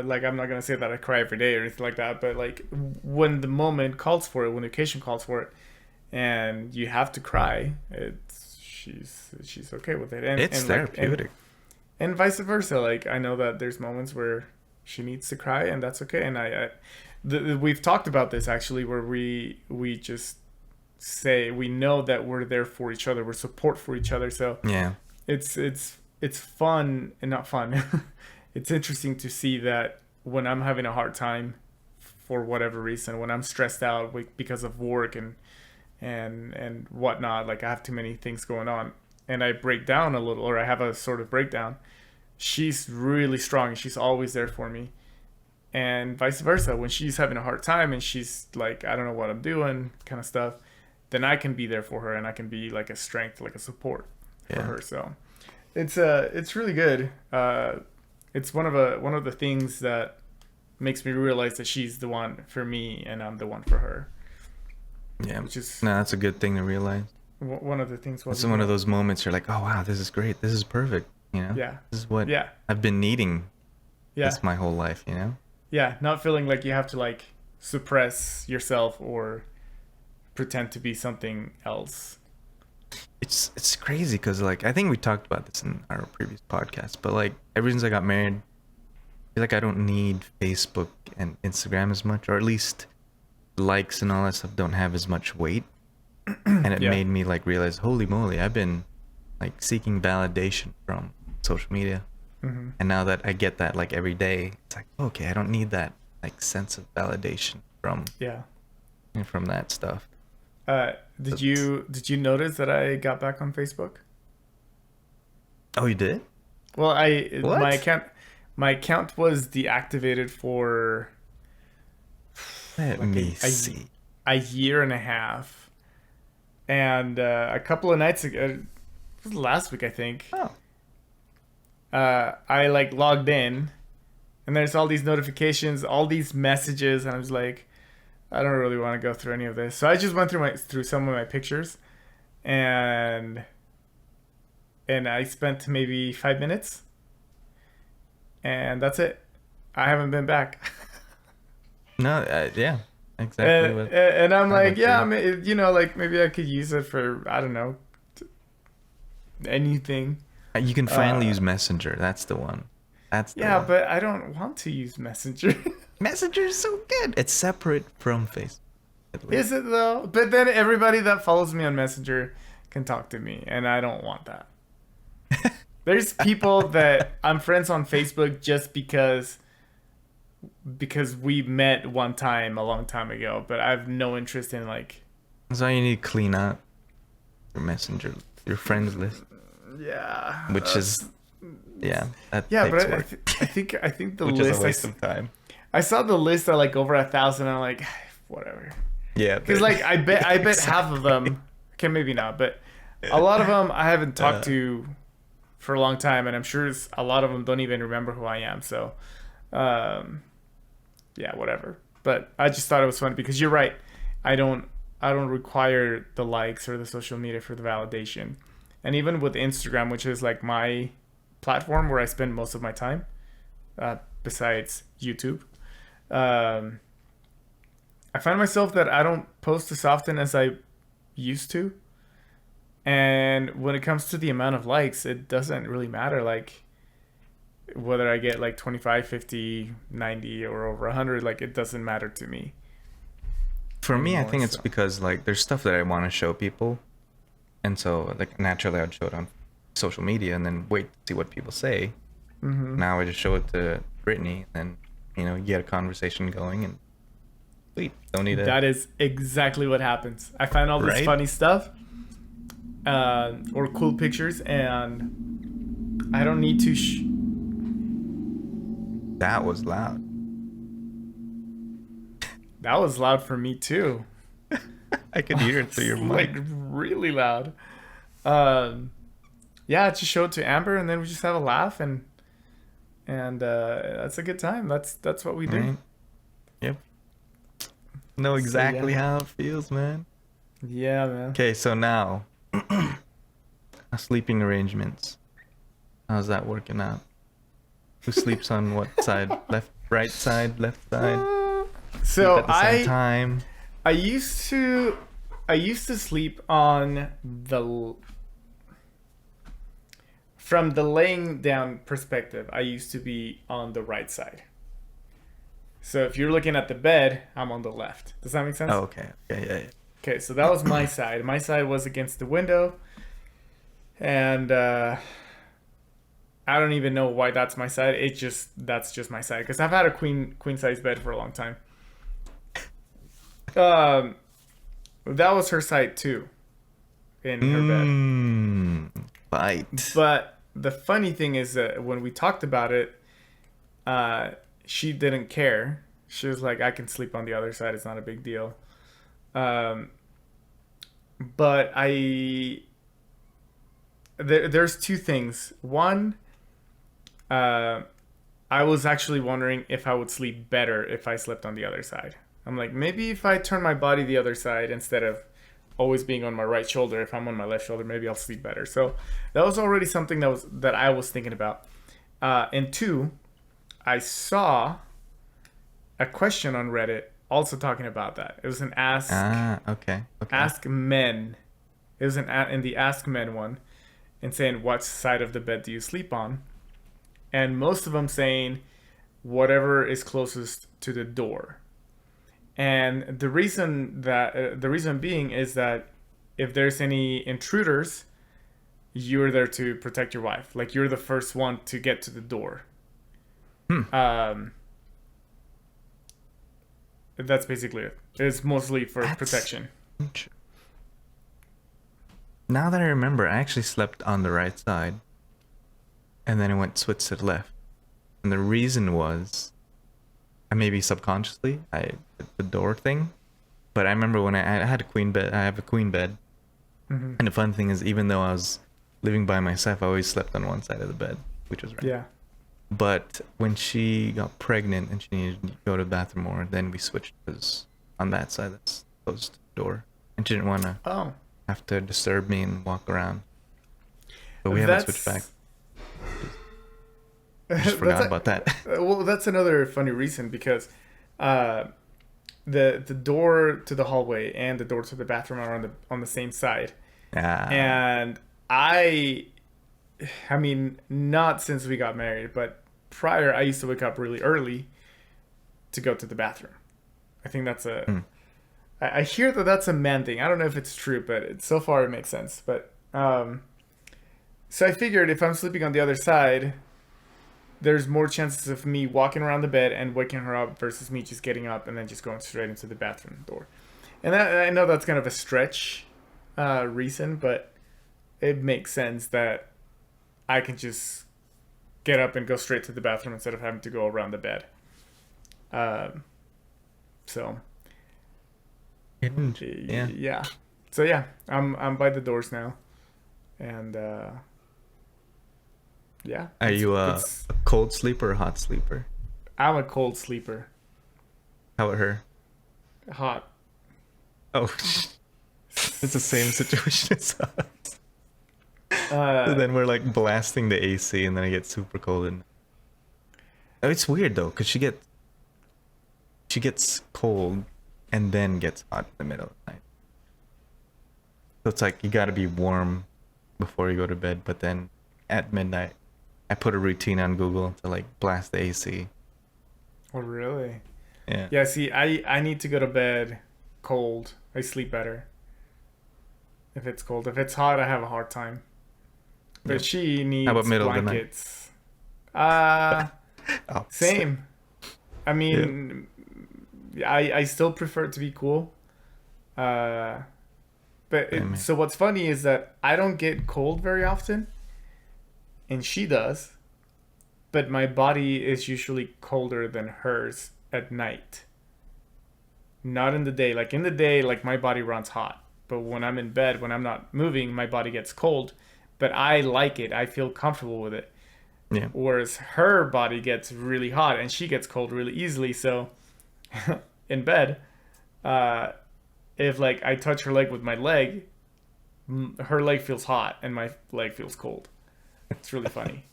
like I'm not gonna say that I cry every day or anything like that, but like when the moment calls for it, when the occasion calls for it, and you have to cry, it's she's okay with it, it's and like therapeutic. and vice versa. Like I know that there's moments where she needs to cry, and that's okay. And we've talked about this actually, where we just say we know that we're there for each other, we're support for each other. So Yeah, it's fun and not fun. It's interesting to see that when I'm having a hard time for whatever reason, when I'm stressed out because of work and whatnot, like I have too many things going on, and I break down a little, or I have a sort of breakdown. She's really strong. She's always there for me, and vice versa. When she's having a hard time and she's like, I don't know what I'm doing, kind of stuff, then I can be there for her and I can be like a strength, like a support for yeah, her. So it's really good. It's one of the things that makes me realize that she's the one for me and I'm the one for her, yeah. which is No, that's a good thing to realize. one of the things. It's Was one of those moments you're like, oh wow, this is great. This is perfect. You know, yeah, this is what yeah, I've been needing yeah, this my whole life. You know. yeah. Not feeling like you have to like suppress yourself or pretend to be something else. It's crazy because like I think we talked about this in our previous podcast, but like ever since I got married, I feel like I don't need Facebook and Instagram as much, or at least likes and all that stuff don't have as much weight. And it Yeah. made me like realize, holy moly, I've been like seeking validation from social media, hmm and now that I get that like every day, it's like okay, I don't need that like sense of validation Yeah. from that stuff. Did But- you notice that I got back on Facebook? Oh, you did? Well, I What? my account was deactivated for Let like me see. a year and a half, and a couple of nights ago, it was last week I think. Oh, I like logged in, and there's all these notifications, all these messages, and I was like, I don't really want to go through any of this. So I just went through some of my pictures, and I spent maybe 5 minutes, and that's it. I haven't been back. no, yeah, exactly and what and I'm I like, went yeah, through. you know, like maybe I could use it for I don't know anything. You can finally Uh, use Messenger. That's the one. That's the yeah, one. but I don't want to use Messenger. Messenger is so good. It's separate from Facebook, at least. Is it though? But then everybody that follows me on Messenger can talk to me, and I don't want that. There's people that I'm friends on Facebook just because we met one time a long time ago, but I have no interest in like So you need to clean out your Messenger, your friends list, yeah, which is yeah, that yeah, takes but work, I think the which list is a waste of time. I saw the list at like over 1,000. I'm like, whatever. Yeah, Because like I bet half of them. Okay, maybe not, but a lot of them I haven't talked to for a long time, and I'm sure a lot of them don't even remember who I am. So, um, yeah, whatever. But I just thought it was funny because you're right. I don't I don't require the likes or the social media for the validation. And even with Instagram, which is like my platform where I spend most of my time, besides YouTube, um, I find myself that I don't post as often as I used to. And when it comes to the amount of likes, it doesn't really matter. Like, whether I get like 25, 50, 90, or over 100, like, it doesn't matter to me For me, I anymore. think it's So, because like there's stuff that I want to show people, and so like naturally I'd show it on social media and then wait to see what people say. hmm, Now I just show it to Brittany, and you get a conversation going, and sweet. Don't need to, that is exactly what happens. I find all this right? funny stuff, or cool pictures, and I don't need to. That was loud. That was loud for me too. I could hear it through It's your like mic. really loud. Um, yeah, just show it to Amber, and then we just have a laugh, and that's a good time. That's what we do. Right? Yep. Know So yeah, exactly how it feels, man. yeah, man. Okay, so now sleeping arrangements. How's that working out? Who sleeps on what side? Left, right side, left side? Sleep So at the same time? I used to I used to sleep on the from the laying down perspective. I used to be on the right side. So if you're looking at the bed, I'm on the left. Does that make sense? Oh, okay. Yeah. Okay, so that was my side. My side was against the window, and I don't even know why that's my side. That's just my side because I've had a queen size bed for a long time. Um, that was her side too, in her bed. Mmm. Bite. But the funny thing is that when we talked about it, uh, she didn't care. She was like, "I can sleep on the other side. It's not a big deal." Um, but there's two things. One, uh, I was actually wondering if I would sleep better if I slept on the other side. I'm like, maybe if I turn my body the other side instead of always being on my right shoulder, if I'm on my left shoulder, maybe I'll sleep better. So that was already something that I was thinking about. And two, I saw a question on Reddit also talking about that. It was an Ah, okay. Okay. ask men. It was in the ask men one, and saying what side of the bed do you sleep on, and most of them saying whatever is closest to the door. And the reason being is that if there's any intruders, you're there to protect your wife. Like, you're the first one to get to the door. Hmm. Um, that's basically it. It's mostly for That's protection. int- Now that I remember, I actually slept on the right side, and then I went switched to the left. And the reason was, I maybe subconsciously, the door thing. But I remember when I had a queen bed. I have a queen bed, Hmm. and the fun thing is, even though I was living by myself, I always slept on one side of the bed, which was right. Yeah. But when she got pregnant and she needed to go to the bathroom more, then we switched because on that side that's close to the door, and she didn't want to Oh, have to disturb me and walk around. But we haven't switched back. that's I just that's forgot about that. well, that's another funny reason because uh, the door to the hallway and the door to the bathroom are on the same side, Ah, and I mean, not since we got married, but prior, I used to wake up really early to go to the bathroom. I think that's a. hmm. I hear that that's a man thing. I don't know if it's true, but so far it makes sense. But so I figured if I'm sleeping on the other side, there's more chances of me walking around the bed and waking her up versus me just getting up and then just going straight into the bathroom door. And I know that's kind of a stretch reason, but it makes sense that I can just get up and go straight to the bathroom instead of having to go around the bed. Um, so Yeah. yeah, so yeah, I'm by the doors now, and Yeah, Are you it's a cold sleeper or hot sleeper? I'm a cold sleeper. How about her? Hot. Oh, it's the same situation as us. So Uh, then we're like blasting the AC, and then I get super cold. And oh, it's weird though, cause she gets cold, and then gets hot in the middle of the night. So it's like you gotta be warm before you go to bed, but then at midnight, I put a routine on Google to like blast the AC. oh really? Yeah. Yeah. See, I need to go to bed cold. I sleep better if it's cold. If it's hot, I have a hard time. But Yep. she How about needs middle of the night? blankets. Uh Opposite. Same. I Yeah. mean, I still prefer it to be cool. Uh, but Same here. so what's funny is that I don't get cold very often, and she does. But my body is usually colder than hers at night. Not in the day. Like in the day, like my body runs hot. But when I'm in bed, when I'm not moving, my body gets cold. But I like it. I feel comfortable with it. Yeah. Whereas her body gets really hot and she gets cold really easily. So in bed, uh, if like I touch her leg with my leg, her leg feels hot and my leg feels cold. It's really funny.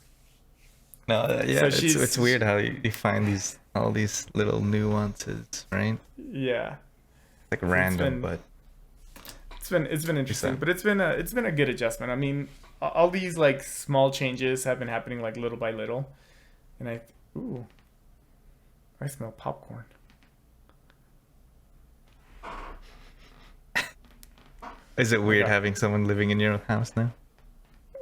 No, yeah, So it's weird how you find these all these little nuances, right? yeah. Like So random, but it's been interesting, that. but it's been a good adjustment. I mean, all these like small changes have been happening like little by little, and ooh, I smell popcorn. Is it weird Okay. having someone living in your house now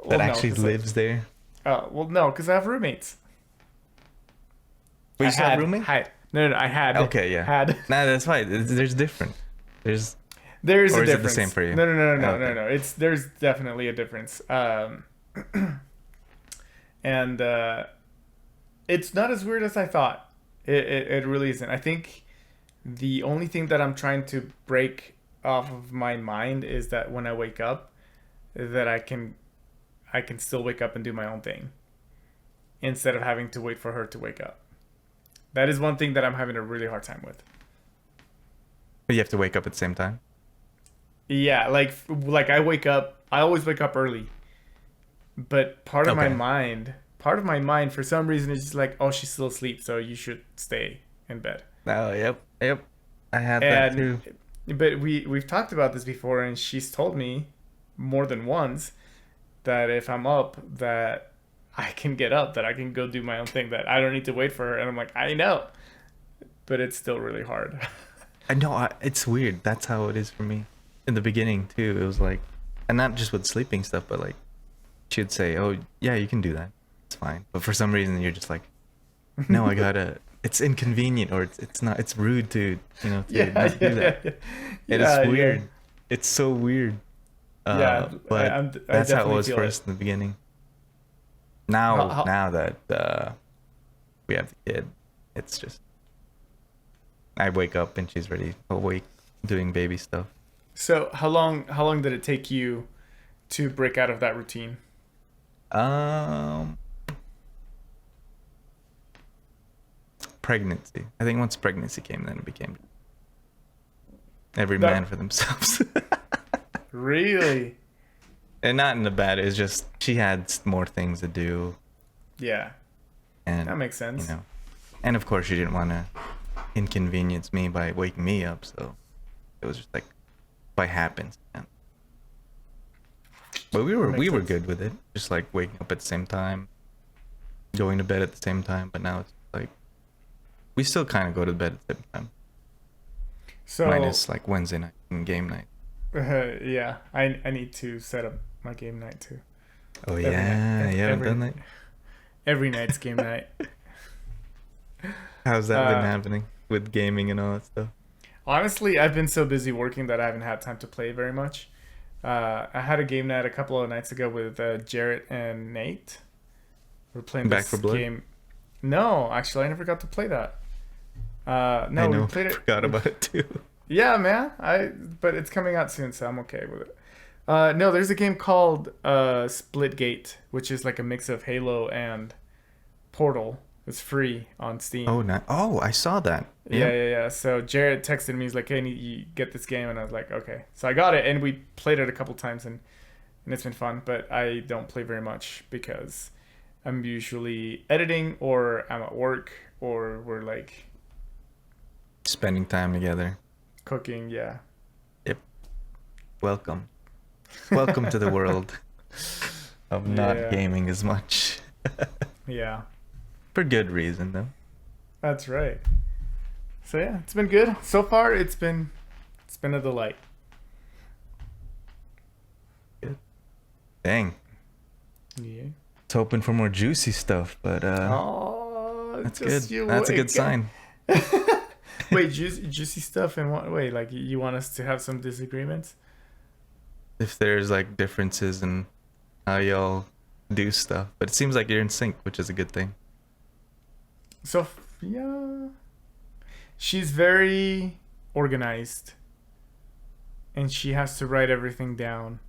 Well, that no, actually 'cause lives there? well, no, because I have roommates. Wait, I you still have had roommate? had no, I had Okay, yeah. had. Nah, that's fine. There's different. There's There is or a is it difference. the same for you? No. Okay. It's there's definitely a difference. And it's not as weird as I thought. It really isn't. I think the only thing that I'm trying to break off of my mind is that when I wake up, that I can still wake up and do my own thing instead of having to wait for her to wake up. That is one thing that I'm having a really hard time with. But you have to wake up at the same time. Yeah, like I wake up. I always wake up early, but Okay. part of my mind, for some reason, is just like, oh, she's still asleep, so you should stay in bed. Oh, yep. I had that And too. but we've talked about this before, and she's told me more than once that if I'm up, that I can get up, that I can go do my own thing, that I don't need to wait for her. And I'm like, I know, but it's still really hard. I know it's weird. That's how it is for me. In the beginning too, it was like, and not just with sleeping stuff, but like she'd say, "Oh, yeah, you can do that. It's fine." But for some reason, you're just like, "No, I gotta." It's inconvenient, or it's not. It's rude to to Yeah, not do that. yeah. It is Yeah, weird. yeah. It's so weird. Yeah, But I that's how it definitely was feel first it. in the beginning. How, Now, how, now that we have the kid, it's just I wake up and she's already awake doing baby stuff. so how long did it take you to break out of that routine? Um, Pregnancy. I think once pregnancy came, then it became every man That for themselves. really? And not in the bad. It's just she had more things to do, Yeah, and that makes you sense. know, and of course she didn't want to inconvenience me by waking me up. So it was just like by happens. And, but we That were makes we were sense. good with it, just like waking up at the same time, going to bed at the same time. But now it's like we still kind of go to bed at the same time, So minus like Wednesday night and game night. yeah, I need to set up my game night too. Oh Every night, yeah, you haven't done that. every night's game night. How's that been Uh, happening with gaming and all that stuff? Honestly, I've been so busy working that I haven't had time to play very much. I had a game night a couple of nights ago with Jarrett and Nate. We're playing Back this for Blood? game. No, actually, I never got to play that. I No, we know, played it. forgot about it too. Yeah, man. But it's coming out soon, so I'm okay with it. No, there's a game called Splitgate, which is like a mix of Halo and Portal. It's free on Oh, Steam. no. Oh, I saw that. Yeah, Yep. yeah, yeah. So Jared texted me. He's like, "Hey, you get this game," and I was like, "Okay." So I got it, and we played it a couple times, and it's been fun. But I don't play very much because I'm usually editing, or I'm at work, or we're like Spending time together. cooking. Yeah, Yep. Welcome. Welcome to the world of not yeah, gaming as much. yeah. For good reason, though. That's right. So yeah, it's been good so far. It's been a delight. Good. Dang. Yeah. It's hoping for more juicy stuff, but Oh, that's good. just you That's a good wait. sign. Wait, juicy stuff in what way? Like you want us to have some disagreements? If there's like differences in how y'all do stuff, but it seems like you're in sync, which is a good thing. So yeah, she's very organized, and she has to write everything down.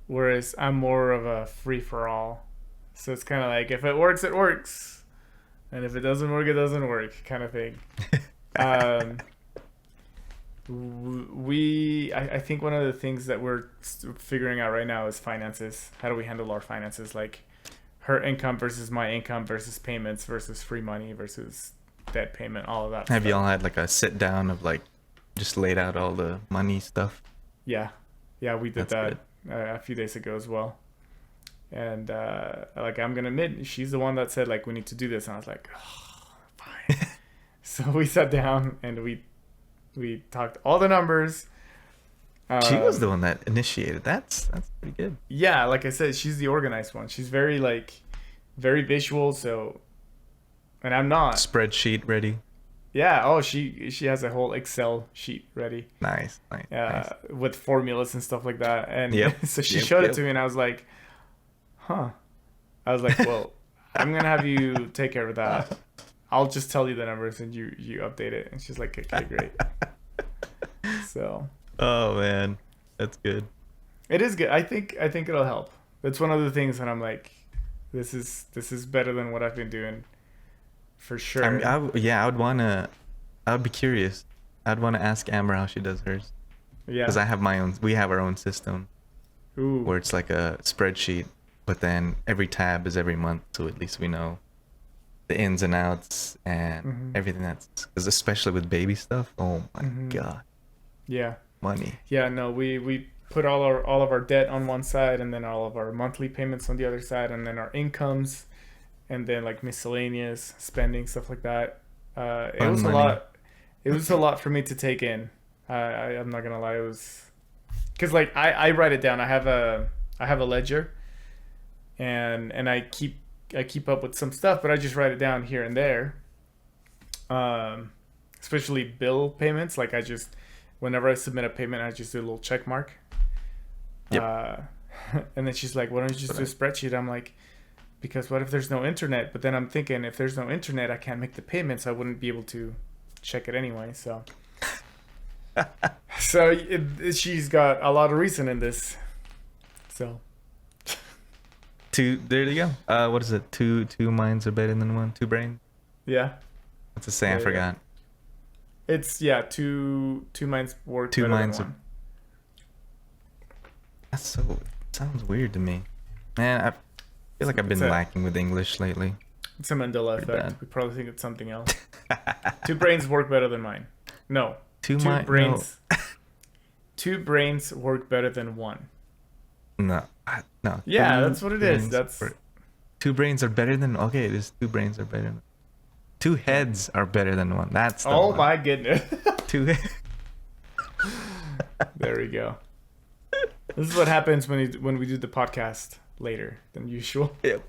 Whereas I'm more of a free for all. So it's kind of like if it works, it works, and if it doesn't work, it doesn't work, kind of thing. Um, I think one of the things that we're figuring out right now is finances. How do we handle our finances? Like her income versus my income versus payments versus free money versus debt payment, all of that Have stuff. y'all had like a sit down of like just laid out all the money stuff? Yeah, yeah, we did That's that good. a few days ago as well. And like I'm gonna admit, she's the one that said like we need to do this, and I was like, oh, fine. So we sat down and we talked all the numbers. She was the Um, one that initiated. That's pretty good. yeah, like I said, she's the organized one. She's very like very visual. So, and I'm not. Spreadsheet ready. Yeah. Oh, she has a whole Excel sheet ready, Nice, nice, nice. with formulas and stuff like that. And Yep, so she yep, showed it yep. to me, and I was like, huh. I was like, well, I'm gonna have you take care of that. I'll just tell you the numbers, and you update it. And she's like, okay, great. So Oh man, that's good. it is good. I think it'll help. That's one of the things that I'm like, this is better than what I've been doing for sure. Yeah, I would wanna. I would be curious. I'd want to ask Amber how she does hers because Yeah. I have my own. We have our own system Ooh. where it's like a spreadsheet, but then every tab is every month, so at least we know the ins and outs and Mhm. everything that's. Because especially with baby stuff, oh my Mhm. god, Yeah. money. Yeah. No, we put all of our debt on one side, and then all of our monthly payments on the other side, and then our incomes, and then like miscellaneous spending stuff like that. It Fun was a money. lot. It was a lot for me to take in. I'm not gonna lie. It was because like I write it down. I have a ledger, and I keep up with some stuff, but I just write it down here and there. Um, Especially bill payments. Like I just whenever I submit a payment, I just do a little check mark. Yep. Uh, and then she's like, "Why don't you just do a Right. spreadsheet?" I'm like, "Because what if there's no internet?" But then I'm thinking, if there's no internet, I can't make the payments. I wouldn't be able to check it anyway. She's got a lot of reason in this. So Two. There you go. What is it? Two minds are better than one. Two brains. yeah, What's the saying? I Yeah, yeah. forgot. it's two minds work Two better than minds are. one. That's so. Sounds weird to me. Man, I feel like I've It's been a lacking with English lately. it's a Mandela Pretty effect. bad. We probably think it's something else. Two brains work better than mine. No, Two two mind. No. brains. Two brains work better than one. No. No. Yeah, Two that's what it is. brains That's two brains are better than. Okay, this two brains are better than. Two heads are better than one. That's the oh one. my goodness. Two. There we go. This is what happens when we do the podcast later than usual. Yep.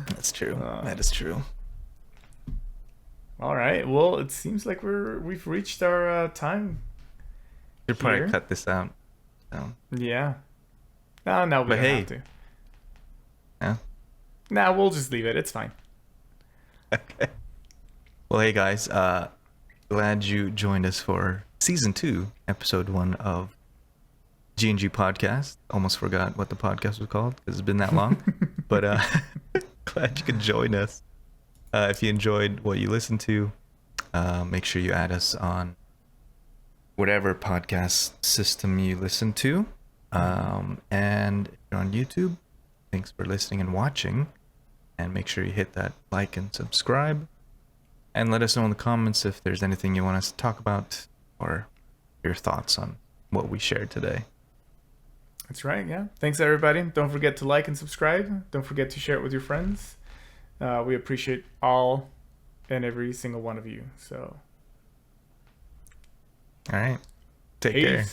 That's true. Uh, That is true. All right. Well, it seems like we've reached our time Should here. probably cut this out. So, Yeah. No, we but don't hey, have to. yeah. Nah, we'll just leave it. It's fine. Okay. Well, hey guys. Glad you joined us for season 2, episode 1 of G&G podcast. Almost forgot what the podcast was called because it's been that long. But glad you could join us. If you enjoyed what you listened to, make sure you add us on whatever podcast system you listen to. And if you're on YouTube, thanks for listening and watching. And make sure you hit that like and subscribe. And let us know in the comments if there's anything you want us to talk about or your thoughts on what we shared today. That's right, yeah. Thanks, everybody. Don't forget to like and subscribe. Don't forget to share it with your friends. We appreciate all and every single one of you. So, all right. Take peace. care.